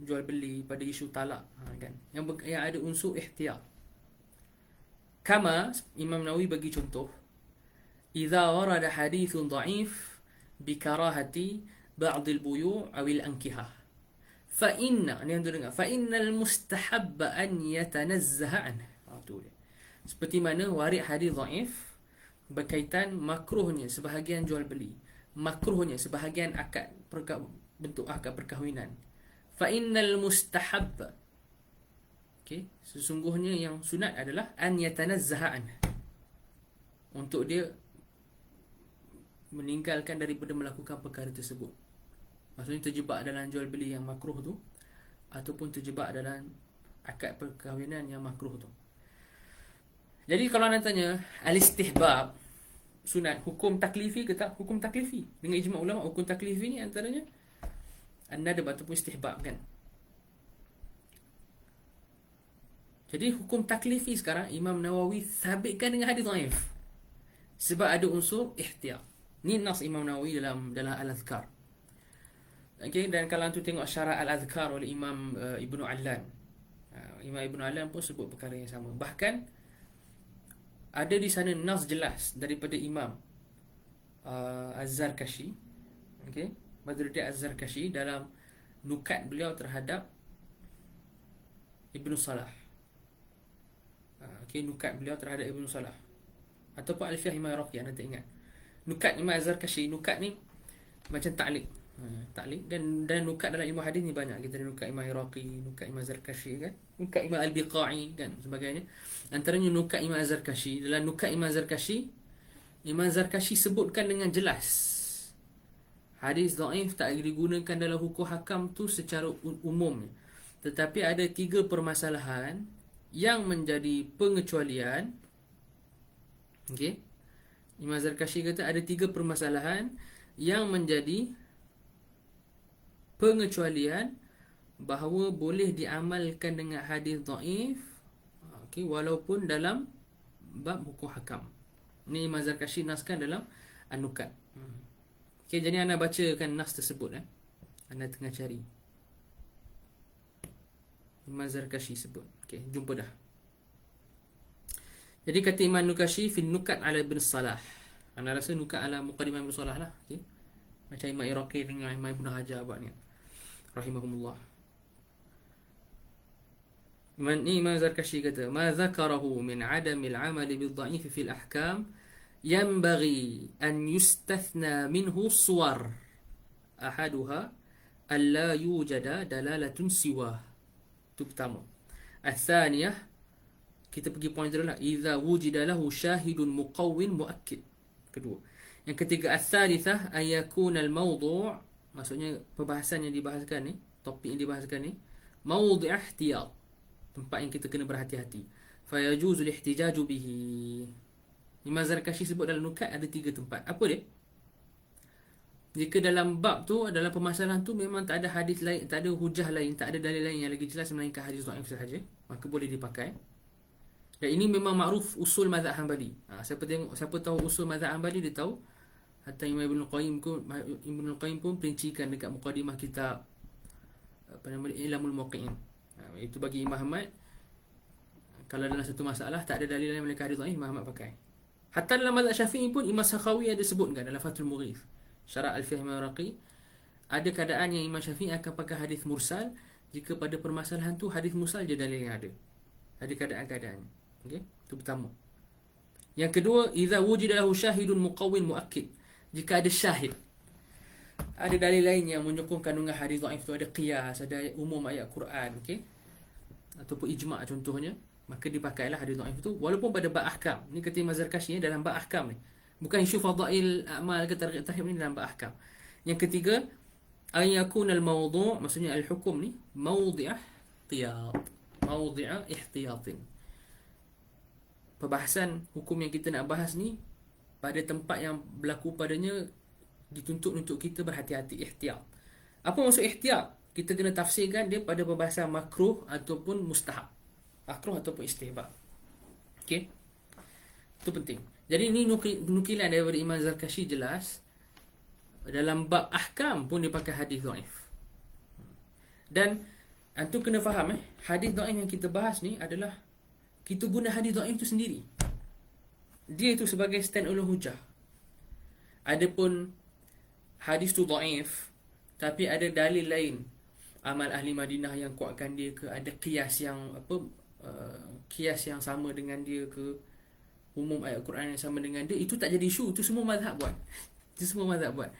jual beli, pada isu talak, kan, yang ada unsur ihtiyat. Kama Imam Nawawi bagi contoh, idza warada hadithun dha'if bi karahati ba'd al-buyu' aw al-ankihah fa inna, ni antum dengar, fa innal mustahabba an yatanazzaha anhu. Seperti mana warid hadis dhaif berkaitan makruhnya sebahagian jual beli, makruhnya sebahagian akad bentuk akad perkahwinan. Fa innal mustahab, okey, sesungguhnya yang sunat adalah an yatanazzaha an, untuk dia meninggalkan daripada melakukan perkara tersebut. Maksudnya terjebak dalam jual beli yang makruh tu, ataupun terjebak dalam akad perkahwinan yang makruh tu. Jadi kalau anda tanya al-istihbab sunat, hukum taklifi ke tak? Hukum taklifi. Dengan ijma' ulama, hukum taklifi ni antaranya an-nadab ataupun istihbab, kan? Jadi hukum taklifi sekarang Imam Nawawi sabitkan dengan hadis dhaif sebab ada unsur ihtiyat. Ni nas Imam Nawawi dalam Al-Adhkar. Okey, dan kalau antum tengok syarah Al-Adhkar oleh Imam Ibnu Allan, Imam Ibnu Allan pun sebut perkara yang sama. Bahkan ada di sana nas jelas daripada Imam Az-Zarkashi, okey, Badruddin Az-Zarkashi dalam nukat beliau terhadap Ibnu Salah. Okey, nukat beliau terhadap Ibnu Salah ataupun Alfiyah Imam Iraqi, anda tak ingat. Nukat Imam Az-Zarkashi, nukat ni macam ta'liq. Ta'liq dan nukat dalam ilmu hadis ni banyak. Kita ada nukat Imam Iraqi, nukat Imam Zarkashi, kan, nukat Imam Al-Biqai, kan, sebagainya. Antaranya nukat Imam Zarkashi. Dalam nukat Imam Zarkashi, Imam Zarkashi sebutkan dengan jelas hadis dhaif tak digunakan dalam hukum hakam tu secara umum, tetapi ada 3 permasalahan yang menjadi pengecualian. Okey, Imam Zarkashi kata ada 3 permasalahan yang menjadi pengecualian bahawa boleh diamalkan dengan hadis dhaif, okey, walaupun dalam bab hukum hakam. Ini Imam Zarkashi naskan dalam An-Nukat. Okey, jadi anda bacakan nas tersebut, anda tengah cari. Imam Zarkashi sebut. Okey, jumpa dah. Jadi kata Imam Nukashi fi nukat ala Ibn Salah. Anda rasa nukat ala Muqaddimah Ibn Salah lah, okay? Macam Imam Iraqi dengan Imam Ibn Hajar buat ni, rahimahumullah. Imam Zarkashi kata, ma zakarahu min adamil amali bil dha'if fil ahkam yanbaghi an yustathna minhu suwar ahaduha alla yujada dalalatun siwah. Itu pertama. Al-thaniyah, kita pergi poin dulu lah, idza wujida lahu syahidun muqawwin muakkid. Kedua. Yang ketiga, al-thalithah ayakuna al-mawdu', maksudnya perbahasan yang dibahaskan ni, topik yang dibahaskan ni, mawdu' ihtiyat, tempat yang kita kena berhati-hati. Fayajuzul ihtijaju bihi. Imam Zarkashi sebut dalam nukat ada 3 tempat. Apa dia? Jika dalam bab tu, dalam permasalahan tu memang tak ada hadis lain, tak ada hujah lain, tak ada dalil lain yang lagi jelas melainkan hadis dhaif sahaja, maka boleh dipakai. Dan ini memang makruf usul mazhab Hanbali. Siapa tahu usul mazhab Hanbali, dia tahu. Hatta Imam Ibn Qayyim pun perincikan dekat muqaddimah kitab apa nama dia, Ilamul Muwaqqi'in. Itu bagi Imam Ahmad, kalau dalam satu masalah tak ada dalil lain melainkan hadis dhaif, Imam Ahmad pakai. Hatta dalam mazhab Syafi'i pun Imam Sakhawi ada sebutkan dalam Fathul Mughith, Syarah Al-Fiqh Al-Iraqi, ada keadaan yang Imam Syafi'i akan pakai hadis mursal jika pada permasalahan tu hadis mursal je dalil yang ada. Ada keadaan-keadaan. Okey, itu pertama. Yang kedua, idza wujida lahu syahidun muqawwin muakkid. Jika ada syahid, ada dalil lain yang menyokong kandungan hadis dhaif tu, ada qiyas, ada umum ayat Quran, okey, ataupun ijma' contohnya, maka dipakailah hadis dhaif tu walaupun pada bab ahkam. Ni kata Imam Zarkashi dalam bab ahkam ni. Bukan isu fadail amal ke tarikh tahrim ni, dalam bab ahkam. Yang ketiga, ayakun al-mawdu', maksudnya al-hukum ni mawdi'ah ihtiyat. Mawdi'ah ihtiyatin. Perbahasan hukum yang kita nak bahas ni pada tempat yang berlaku padanya dituntut untuk kita berhati-hati, ihtiyat. Apa maksud ihtiyat? Kita kena tafsirkan dia pada perbahasan makruh ataupun mustahab. Makruh ataupun istihbab. Okey? Itu penting. Jadi ini nukilan daripada Imam Zarkashi jelas. Dalam bab ahkam pun dia pakai hadis dhaif. Dan antum kena faham, hadis dhaif yang kita bahas ni adalah kita guna hadis dhaif tu sendiri. Dia itu sebagai stand alone hujah. Adapun hadis tu dhaif tapi ada dalil lain, amal ahli Madinah yang kuatkan dia ke, ada qiyas yang qiyas yang sama dengan dia ke, umum ayat Quran yang sama dengan dia, itu tak jadi isu. Itu semua mazhab buat. Itu semua mazhab buat.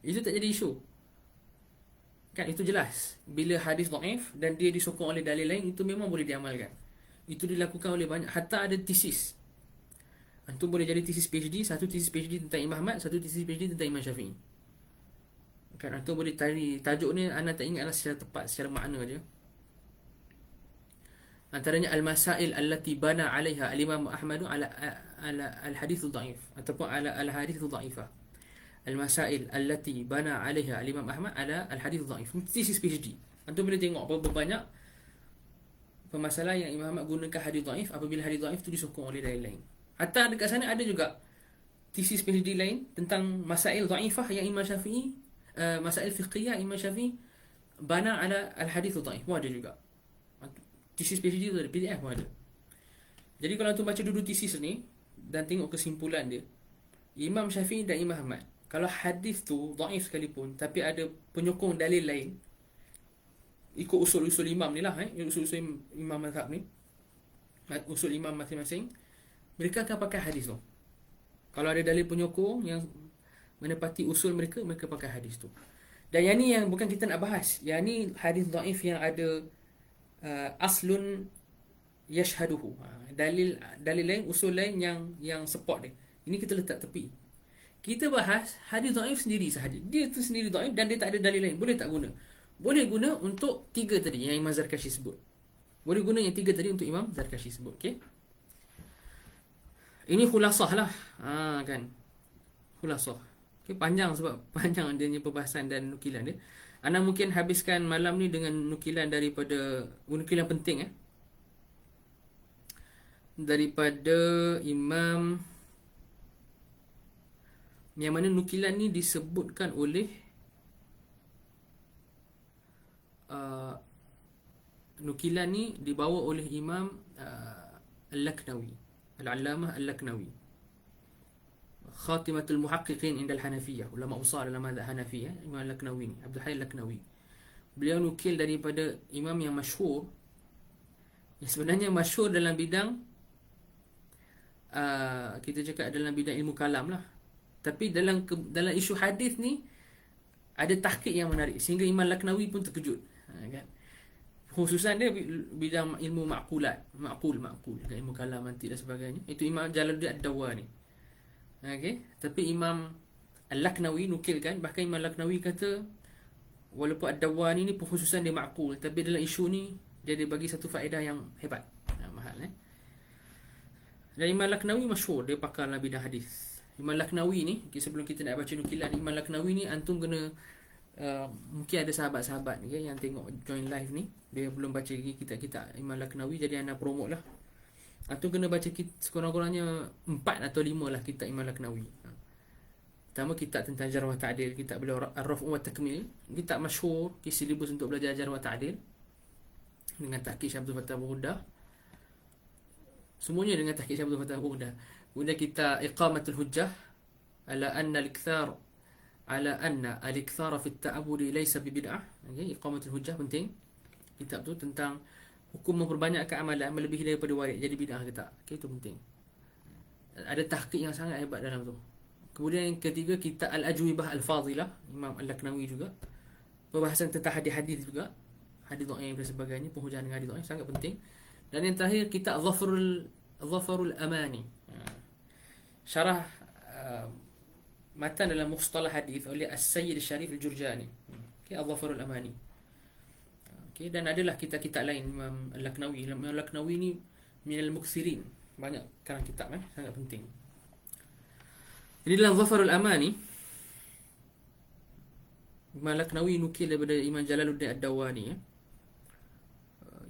Itu tak jadi isu. Kan itu jelas. Bila hadis dhaif dan dia disokong oleh dalil lain, itu memang boleh diamalkan. Itu dilakukan oleh banyak. Hatta ada tesis. Antum boleh jadi tesis PhD, satu tesis PhD tentang Imam Ahmad, satu tesis PhD tentang Imam Syafi'i. Kan antum boleh cari tajuk ni, anda tak ingatlah secara tepat, secara makna je. Antaranya al-masail allati bana 'alaiha al-Imam Ahmad ala al-hadits dhaif ataupun ala al-hadits dhaifah. Al-masail allati bana 'alaiha al-Imam Ahmad ala al-hadits dhaif. Tesis PhD. Antum boleh tengok berapa banyak permasalahan yang Imam Ahmad gunakan hadis dhaif apabila hadis dhaif tu disokong oleh dalil lain. Hatta dekat sana ada juga tesis PhD lain tentang masail dhaifah yang Imam Syafi'i, masail fiqhiyah Imam Syafi'i bana ala al-hadits dhaif. Ada juga. Tesis PhD tu ada, PDF pun ada. Jadi kalau tu baca dulu tesis ni dan tengok kesimpulan dia, Imam Syafi'i dan Imam Ahmad, kalau hadis tu dhaif sekalipun tapi ada penyokong dalil lain, ikut usul-usul imam ni lah, usul-usul imam mazhab ni, usul imam masing-masing, mereka akan pakai hadis tu. Kalau ada dalil penyokong yang menepati usul mereka, mereka pakai hadis tu. Dan yang ni yang bukan kita nak bahas. Yang ni hadis dhaif yang ada aslun yashhaduhu. Dalil lain, usul lain yang support dia. Ini kita letak tepi. Kita bahas hadis dhaif sendiri sahaja. Dia tu sendiri dhaif dan dia tak ada dalil lain. Boleh tak guna? Boleh guna untuk 3 tadi yang Imam Zarkashi sebut. Boleh guna yang 3 tadi untuk Imam Zarkashi sebut. Okey. Ini khulasah lah. Kan. Khulasah. Okay, panjang sebab panjang adanya perbahasan dan nukilan dia. Anda mungkin habiskan malam ni dengan nukilan daripada nukilan penting daripada Imam, yang mana nukilan ni disebutkan oleh nukilan ni dibawa oleh Imam Al-Laknawi. Al-Allamah Al-Laknawi, Khatimatul Muhaqqiqin indal Hanafiyah, ulama besar dalam mazhab Hanafi, Imam Al-Laknawi ni, Abdul Hayy Al-Laknawi. Beliau nukil daripada imam yang masyhur, yang sebenarnya masyhur dalam bidang kita cakap dalam bidang ilmu kalam lah. Tapi dalam isu hadis ni ada tahqiq yang menarik sehingga Imam Laknawi pun terkejut, kan? Khususan dia bidang ilmu ma'qulat, ma'qul dan ilmu kalam, mantik dan sebagainya. Itu Imam Jalaluddin Ad-Dawwani. Okey, tapi Imam Al-Laknawi nukilkan, bahkan Imam Al-Laknawi kata walaupun Ad-Dawwani ni khususan dia ma'qul, tapi dalam isu ni dia ada bagi satu faedah yang hebat. Mahal, Dan Imam Al-Laknawi masyhur, dia pakar dalam bidang hadis. Imam Al-Laknawi ni, sebelum kita nak baca nukilan Imam Al-Laknawi ni, antum kena mungkin ada sahabat-sahabat yang tengok join live ni, dia belum baca lagi kitab-kitab Imam Al-Laknawi, jadi anda promote lah. Antum kena baca sekurang-kurangnya 4 atau 5 lah kitab Imam Al-Laknawi. Pertama, kitab tentang jarh wa ta'dil, kitab beliau Ar-Raf' wa Takmil, kitab masyhur, silibus untuk belajar jarh wa ta'dil dengan tahqiq Syekh Abdul Fattah Burdah. Semuanya dengan tahqiq Syekh Abdul Fattah Burdah. Kemudian kita Iqamatul Hujjah ala anna al-ikthar fi at-ta'abbud laysa bi bid'ah. Okey, Iqamatul Hujjah penting. Kitab tu tentang hukum memperbanyakkan amalan melebihi daripada warid, jadi bid'ah ke tak. Okey, itu penting. Ada tahqiq yang sangat hebat dalam tu. Kemudian yang ketiga, kitab Al-Ajwibah Al-Fadilah, Imam Al-Laknawi juga. Pembahasan tentang hadis-hadis juga, hadis dhaif dan sebagainya, penghujaan dengan hadis dhaif sangat penting. Dan yang terakhir, kitab Dhafarul Amani, syarah matan dalam mustalah hadis oleh As-Sayyid Syarif Al-Jurjani. Okey, Dhafarul Amani. Okey, dan adalah kitab-kitab lain Imam Al-Laknawi. Imam Al-Laknawi ni minal muksirin, banyak karang kitab, sangat penting. Jadi dalam Dhafarul Amani, Imam Al-Laknawi nukil daripada Imam Jalaluddin Ad-Dawwani,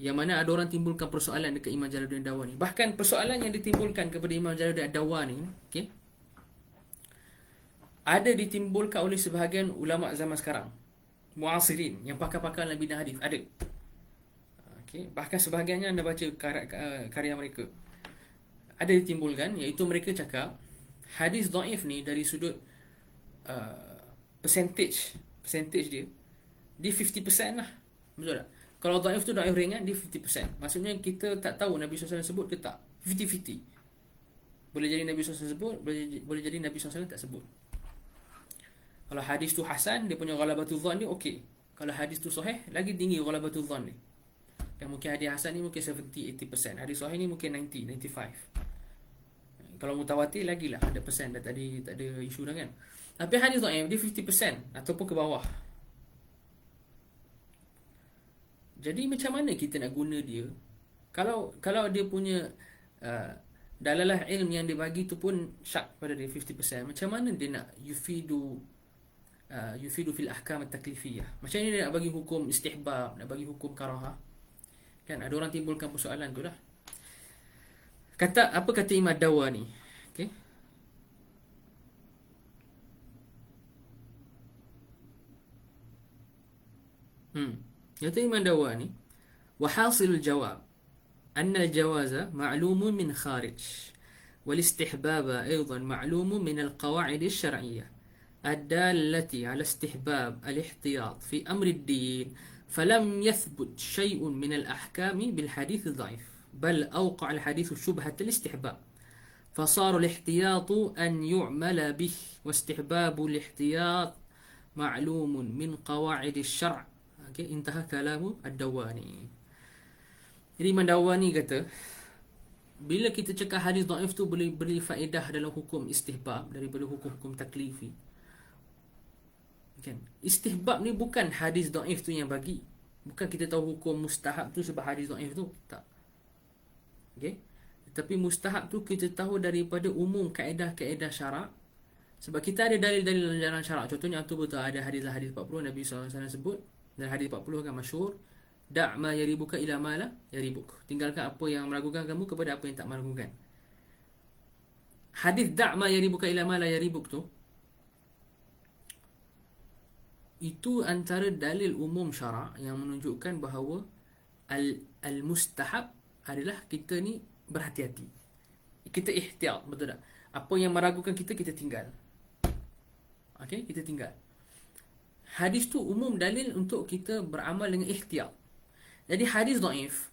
yang mana ada orang timbulkan persoalan dekat Imam Jalaluddin Ad-Dawwani. Bahkan persoalan yang ditimbulkan kepada Imam Jalaluddin Ad-Dawwani, okey, ada ditimbulkan oleh sebahagian ulama zaman sekarang, muasirin, yang pakar-pakar dalam bidang hadis, ada. Okey, bahkan sebahagiannya anda baca karya mereka, ada ditimbulkan, iaitu mereka cakap hadis dhaif ni dari sudut percentage dia 50% lah. Betul tak? Kalau dhaif tu dhaif ringan, dia 50%. Maksudnya kita tak tahu Nabi SAW sebut ke tak. 50-50. Boleh jadi Nabi SAW sebut, boleh jadi Nabi SAW tak sebut. Kalau hadis tu hasan, dia punya ghalabatul dhann dia okey. Kalau hadis tu sahih, lagi tinggi ghalabatul dhann dia. Yang mungkin hadis hasan ni mungkin 70-80%. Hadis sahih ni mungkin 90-95%. Kalau mutawatir lagilah 100%, dah tak ada isu dah kan. Tapi hadis dhaif dia 50% ataupun ke bawah. Jadi macam mana kita nak guna dia? Kalau dia punya dalalah ilm yang dia bagi tu pun syak pada dia 50%, macam mana dia nak yufidu fil ahkam at-taklifiyah? Macam mana dia nak bagi hukum istihbab, nak bagi hukum karahah? Kan ada orang timbulkan persoalan tu lah. Apa kata Imam Ad-Dawwani? Okey. Kata Imam Ad-Dawwani, wa hasilul jawab anna al-jawaza ma'lumun min kharij wal istihbaba aidan ma'lumun min al-qawa'id asy-syar'iyyah ad-dallati 'ala istihbab al-ihtiyat fi amri ad-din falam yathbut shay'un min al-ahkam bil hadith ad-dha'if بل أوقع الحديث شبهة الاستحباب فصار الاحتياط أن يعمل به واستحباب الاحتياط معلوم من قواعد الشرع. Okay, انتهى كلام Ad-Dawwani. Jadi Imam Ad-Dawwani kata, bila kita cakap hadis dhaif tu boleh beri faedah dalam hukum istihbab daripada hukum-hukum taklifi, kan? Istihbab ni bukan hadis dhaif tu yang bagi. Bukan kita tahu hukum mustahab tu sebab hadis dhaif tu, tak. Okay? Tapi mustahab tu kita tahu daripada umum kaedah-kaedah syarak. Sebab kita ada dalil-dalil dalam syarak. Contohnya tu betul, ada hadis 40 Nabi SAW sebut, dan hadis 40 kan masyhur, da' ma yaribuka ila ma la yaribuk. Tinggalkan apa yang meragukan kamu kepada apa yang tak meragukan. Hadis da' ma yaribuka ila ma la yaribuk tu, itu antara dalil umum syarak yang menunjukkan bahawa al-mustahab adalah kita ni berhati-hati. kita ihtiyat, betul tak? Apa yang meragukan kita, kita tinggal. Okey, kita tinggal. Hadis tu umum dalil untuk kita beramal dengan ihtiyat. Jadi hadis dhaif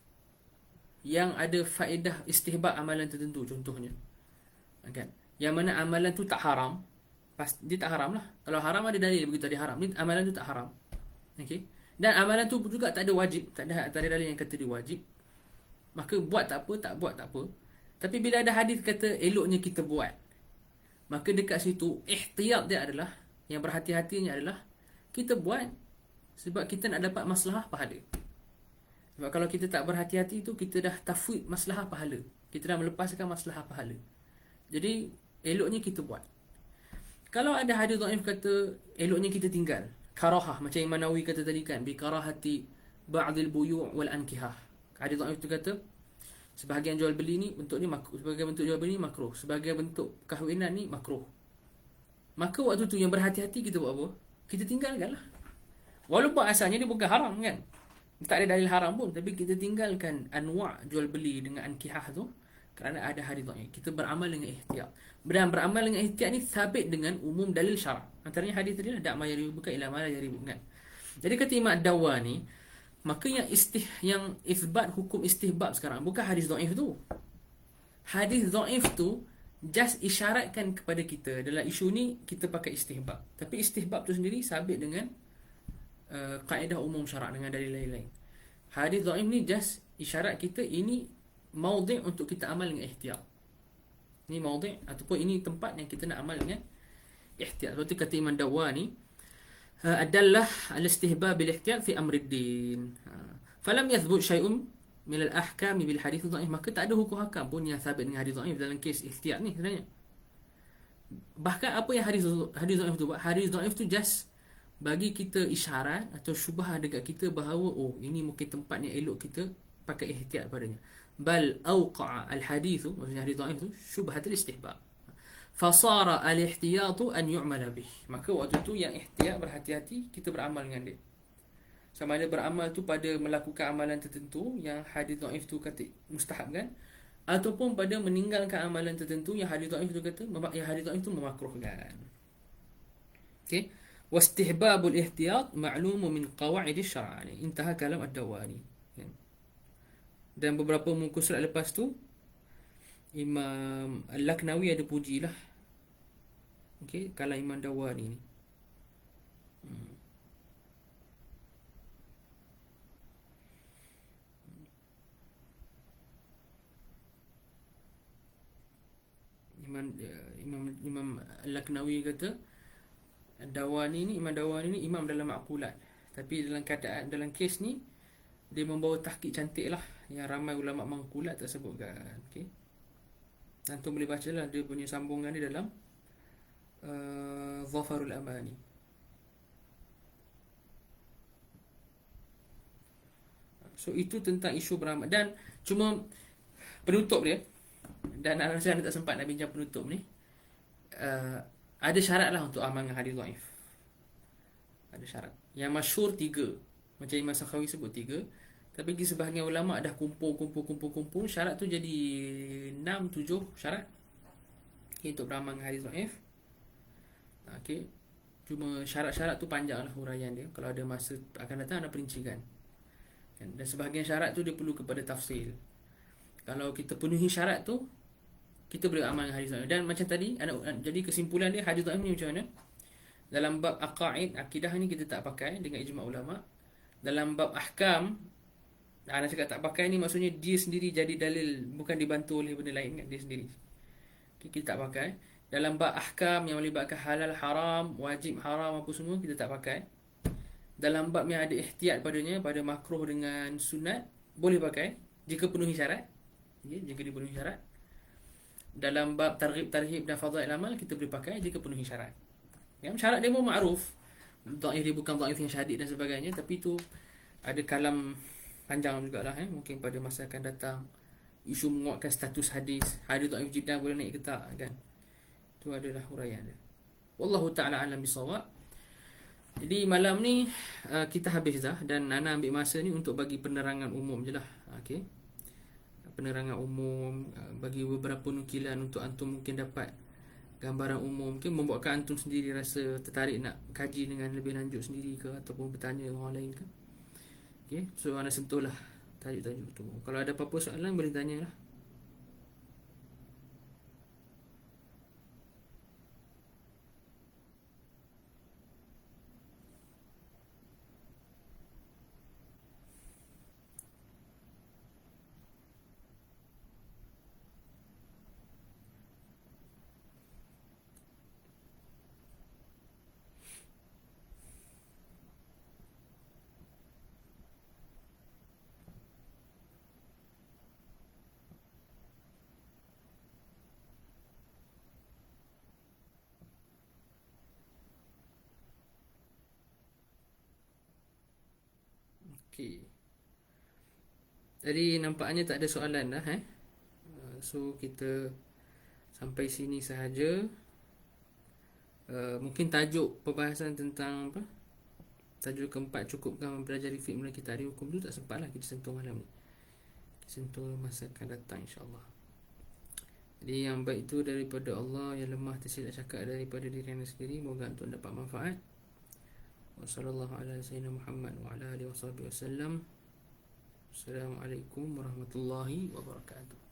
yang ada faedah istihbab amalan tertentu, contohnya, kan? Yang mana amalan tu tak haram, dia tak haram lah. Kalau haram ada dalil begitu dia haram. Ni amalan tu tak haram. Okey. Dan amalan tu juga tak ada wajib, tak ada dalil yang kata dia wajib. Maka buat tak apa, tak buat tak apa. Tapi bila ada hadis kata eloknya kita buat, maka dekat situ ihtiyat dia adalah, yang berhati-hatinya adalah kita buat sebab kita nak dapat maslahah pahala. Sebab kalau kita tak berhati-hati tu, kita dah tafwid maslahah pahala. Kita dah melepaskan maslahah pahala. Jadi eloknya kita buat. Kalau ada hadis dhaif kata eloknya kita tinggal, karahah, macam Imam Nawawi kata tadi kan, bi karahati ba'dil buyu' wal ankihah. Hadis dhaif tu kata sebahagian jual beli ni bentuk ni makruh, sebahagian bentuk jual beli ni makruh, sebahagian bentuk kahwinan ni makruh. Maka waktu tu yang berhati-hati kita buat apa? Kita tinggalkan lah. Walaupun asalnya dia bukan haram kan, tak ada dalil haram pun, tapi kita tinggalkan anwa' jual beli dengan ankihah tu kerana ada hadis dhaif. Kita beramal dengan ihtiyat. Dan beramal dengan ihtiyat ni sabit dengan umum dalil syarak. Antaranya hadis tadi lah, da'ma yaribuka ila ma la yaribuk kan. Jadi kata Imam Ad-Dawani, maka yang isbat hukum istihbab sekarang bukan hadis dhaif tu. Hadis dhaif tu just isyaratkan kepada kita dalam isu ni kita pakai istihbab. Tapi istihbab tu sendiri sabit dengan kaedah umum syarak dengan dalil lain-lain. Hadis dhaif ni just isyarat kita ini maudhi' untuk kita amal dengan ihtiyat. Ini maudhi' ataupun ini tempat yang kita nak amal dengan ihtiyat. Seperti kata Imam Dawani, adallah al-istihbab bil ihtiyat fi amri din. Falam yathbut syai'un min al-ahkam bil hadis dhaif. Maka tak ada hukum hakam pun yang sabit dengan hadis dhaif dalam kes ihtiyat ni sebenarnya. Bahkan apa yang hadis dhaif tu buat, hadis dhaif tu just bagi kita isyarat atau syubhah dekat kita bahawa oh, ini mungkin tempat yang elok kita pakai ihtiyat padanya. Bal awqa'a al-hadithu, maksudnya hadis dhaif tu syubhatul istihbab. Fasara al-ihtiyatu an yu'mala bih. Maka waktu tu yang ihtiyat, berhati-hati, kita beramal dengan dia. Sama ada beramal tu pada melakukan amalan tertentu yang hadis dhaif tu kata mustahab kan, ataupun pada meninggalkan amalan tertentu yang hadis dhaif tu kata, yang hadis dhaif tu memakruhkan. Okey. Wastihbabul ihtiyat ma'lumu min qawaid asy-syara'. Intaha kalam Ad-Dawani. Dan beberapa muka surat lepas tu Imam Al-Laknawi ada pujilah, okey, kalau Imam Dawani ni. Imam Al-Laknawi kata Dawani ni, Imam Dawani ni imam dalam ma'qulat, tapi dalam keadaan, dalam kes ni dia membawa tahqiq cantik lah yang ramai ulama ma'qulat tak sebutkan. Okey, antum boleh baca lah dia punya sambungan ni dalam Zafarul Amani. So itu tentang isu beramal. Dan cuma penutup dia, dan saya tak sempat nak bincang penutup ni, ada syarat lah untuk amal dengan hadis dhaif. Ada syarat. Yang masyhur 3, macam Imam Sakhawi sebut 3, tapi bagi sebahagian ulama dah kumpul syarat tu jadi 6-7 syarat, okay, untuk beramal dengan hadis dhaif. Okey. Cuma syarat-syarat tu panjang lah huraian dia. Kalau ada masa akan datang ada perincikan. Dan sebahagian syarat tu dia perlu kepada tafsil. Kalau kita penuhi syarat tu, kita boleh amal dengan hadis dhaif. Dan macam tadi, jadi kesimpulan dia hadis dhaif ni macam mana? Dalam bab aqaid, akidah ni kita tak pakai dengan ijma' ulama. Dalam bab ahkam, nak cakap tak pakai ni maksudnya dia sendiri jadi dalil, bukan dibantu oleh benda lain kan, dia sendiri. Kita tak pakai. Dalam bab ahkam yang melibatkan halal, haram, wajib, haram apa semua, kita tak pakai. Dalam bab yang ada ihtiyat padanya, pada makruh dengan sunat, boleh pakai jika penuhi syarat. Jika dipenuhi syarat. Dalam bab targhib dan fadail amal, kita boleh pakai jika penuhi syarat. Syarat dia pun ma'ruf. Dhaif dia bukan dhaif yang syadid dan sebagainya, tapi tu ada kalam panjang jugalah, mungkin pada masa akan datang isu menguatkan status hadis dhaif jiddan boleh naik ke tak kan. Itu adalah huraian dia. Wallahu ta'ala alam bisawab. Jadi malam ni kita habis dah, dan Ana ambil masa ni untuk bagi penerangan umum je lah. Okey. penerangan umum, bagi beberapa nukilan untuk antum mungkin dapat gambaran umum, mungkin membuatkan antum sendiri rasa tertarik nak kaji dengan lebih lanjut sendiri ke, ataupun bertanya orang lain ke. Okay, so anda sentuhlah tajuk-tajuk tu. Kalau ada apa-apa soalan boleh tanya lah. Okay, jadi nampaknya tak ada soalan dah So kita sampai sini sahaja. Mungkin tajuk perbahasan tentang apa, tajuk keempat, cukupkah mempelajari fiqh mulai kita hari hukum tu, tak sempat lah kita sentuh malam ni. Kita sentuh masa akan datang insyaAllah. Jadi yang baik itu daripada Allah, yang lemah tersilap cakap daripada diri anda sendiri. Moga untuk dapat manfaat. Wassallallahu ala sayyidina Muhammad wa ala alihi wasallam. Assalamualaikum warahmatullahi wabarakatuh.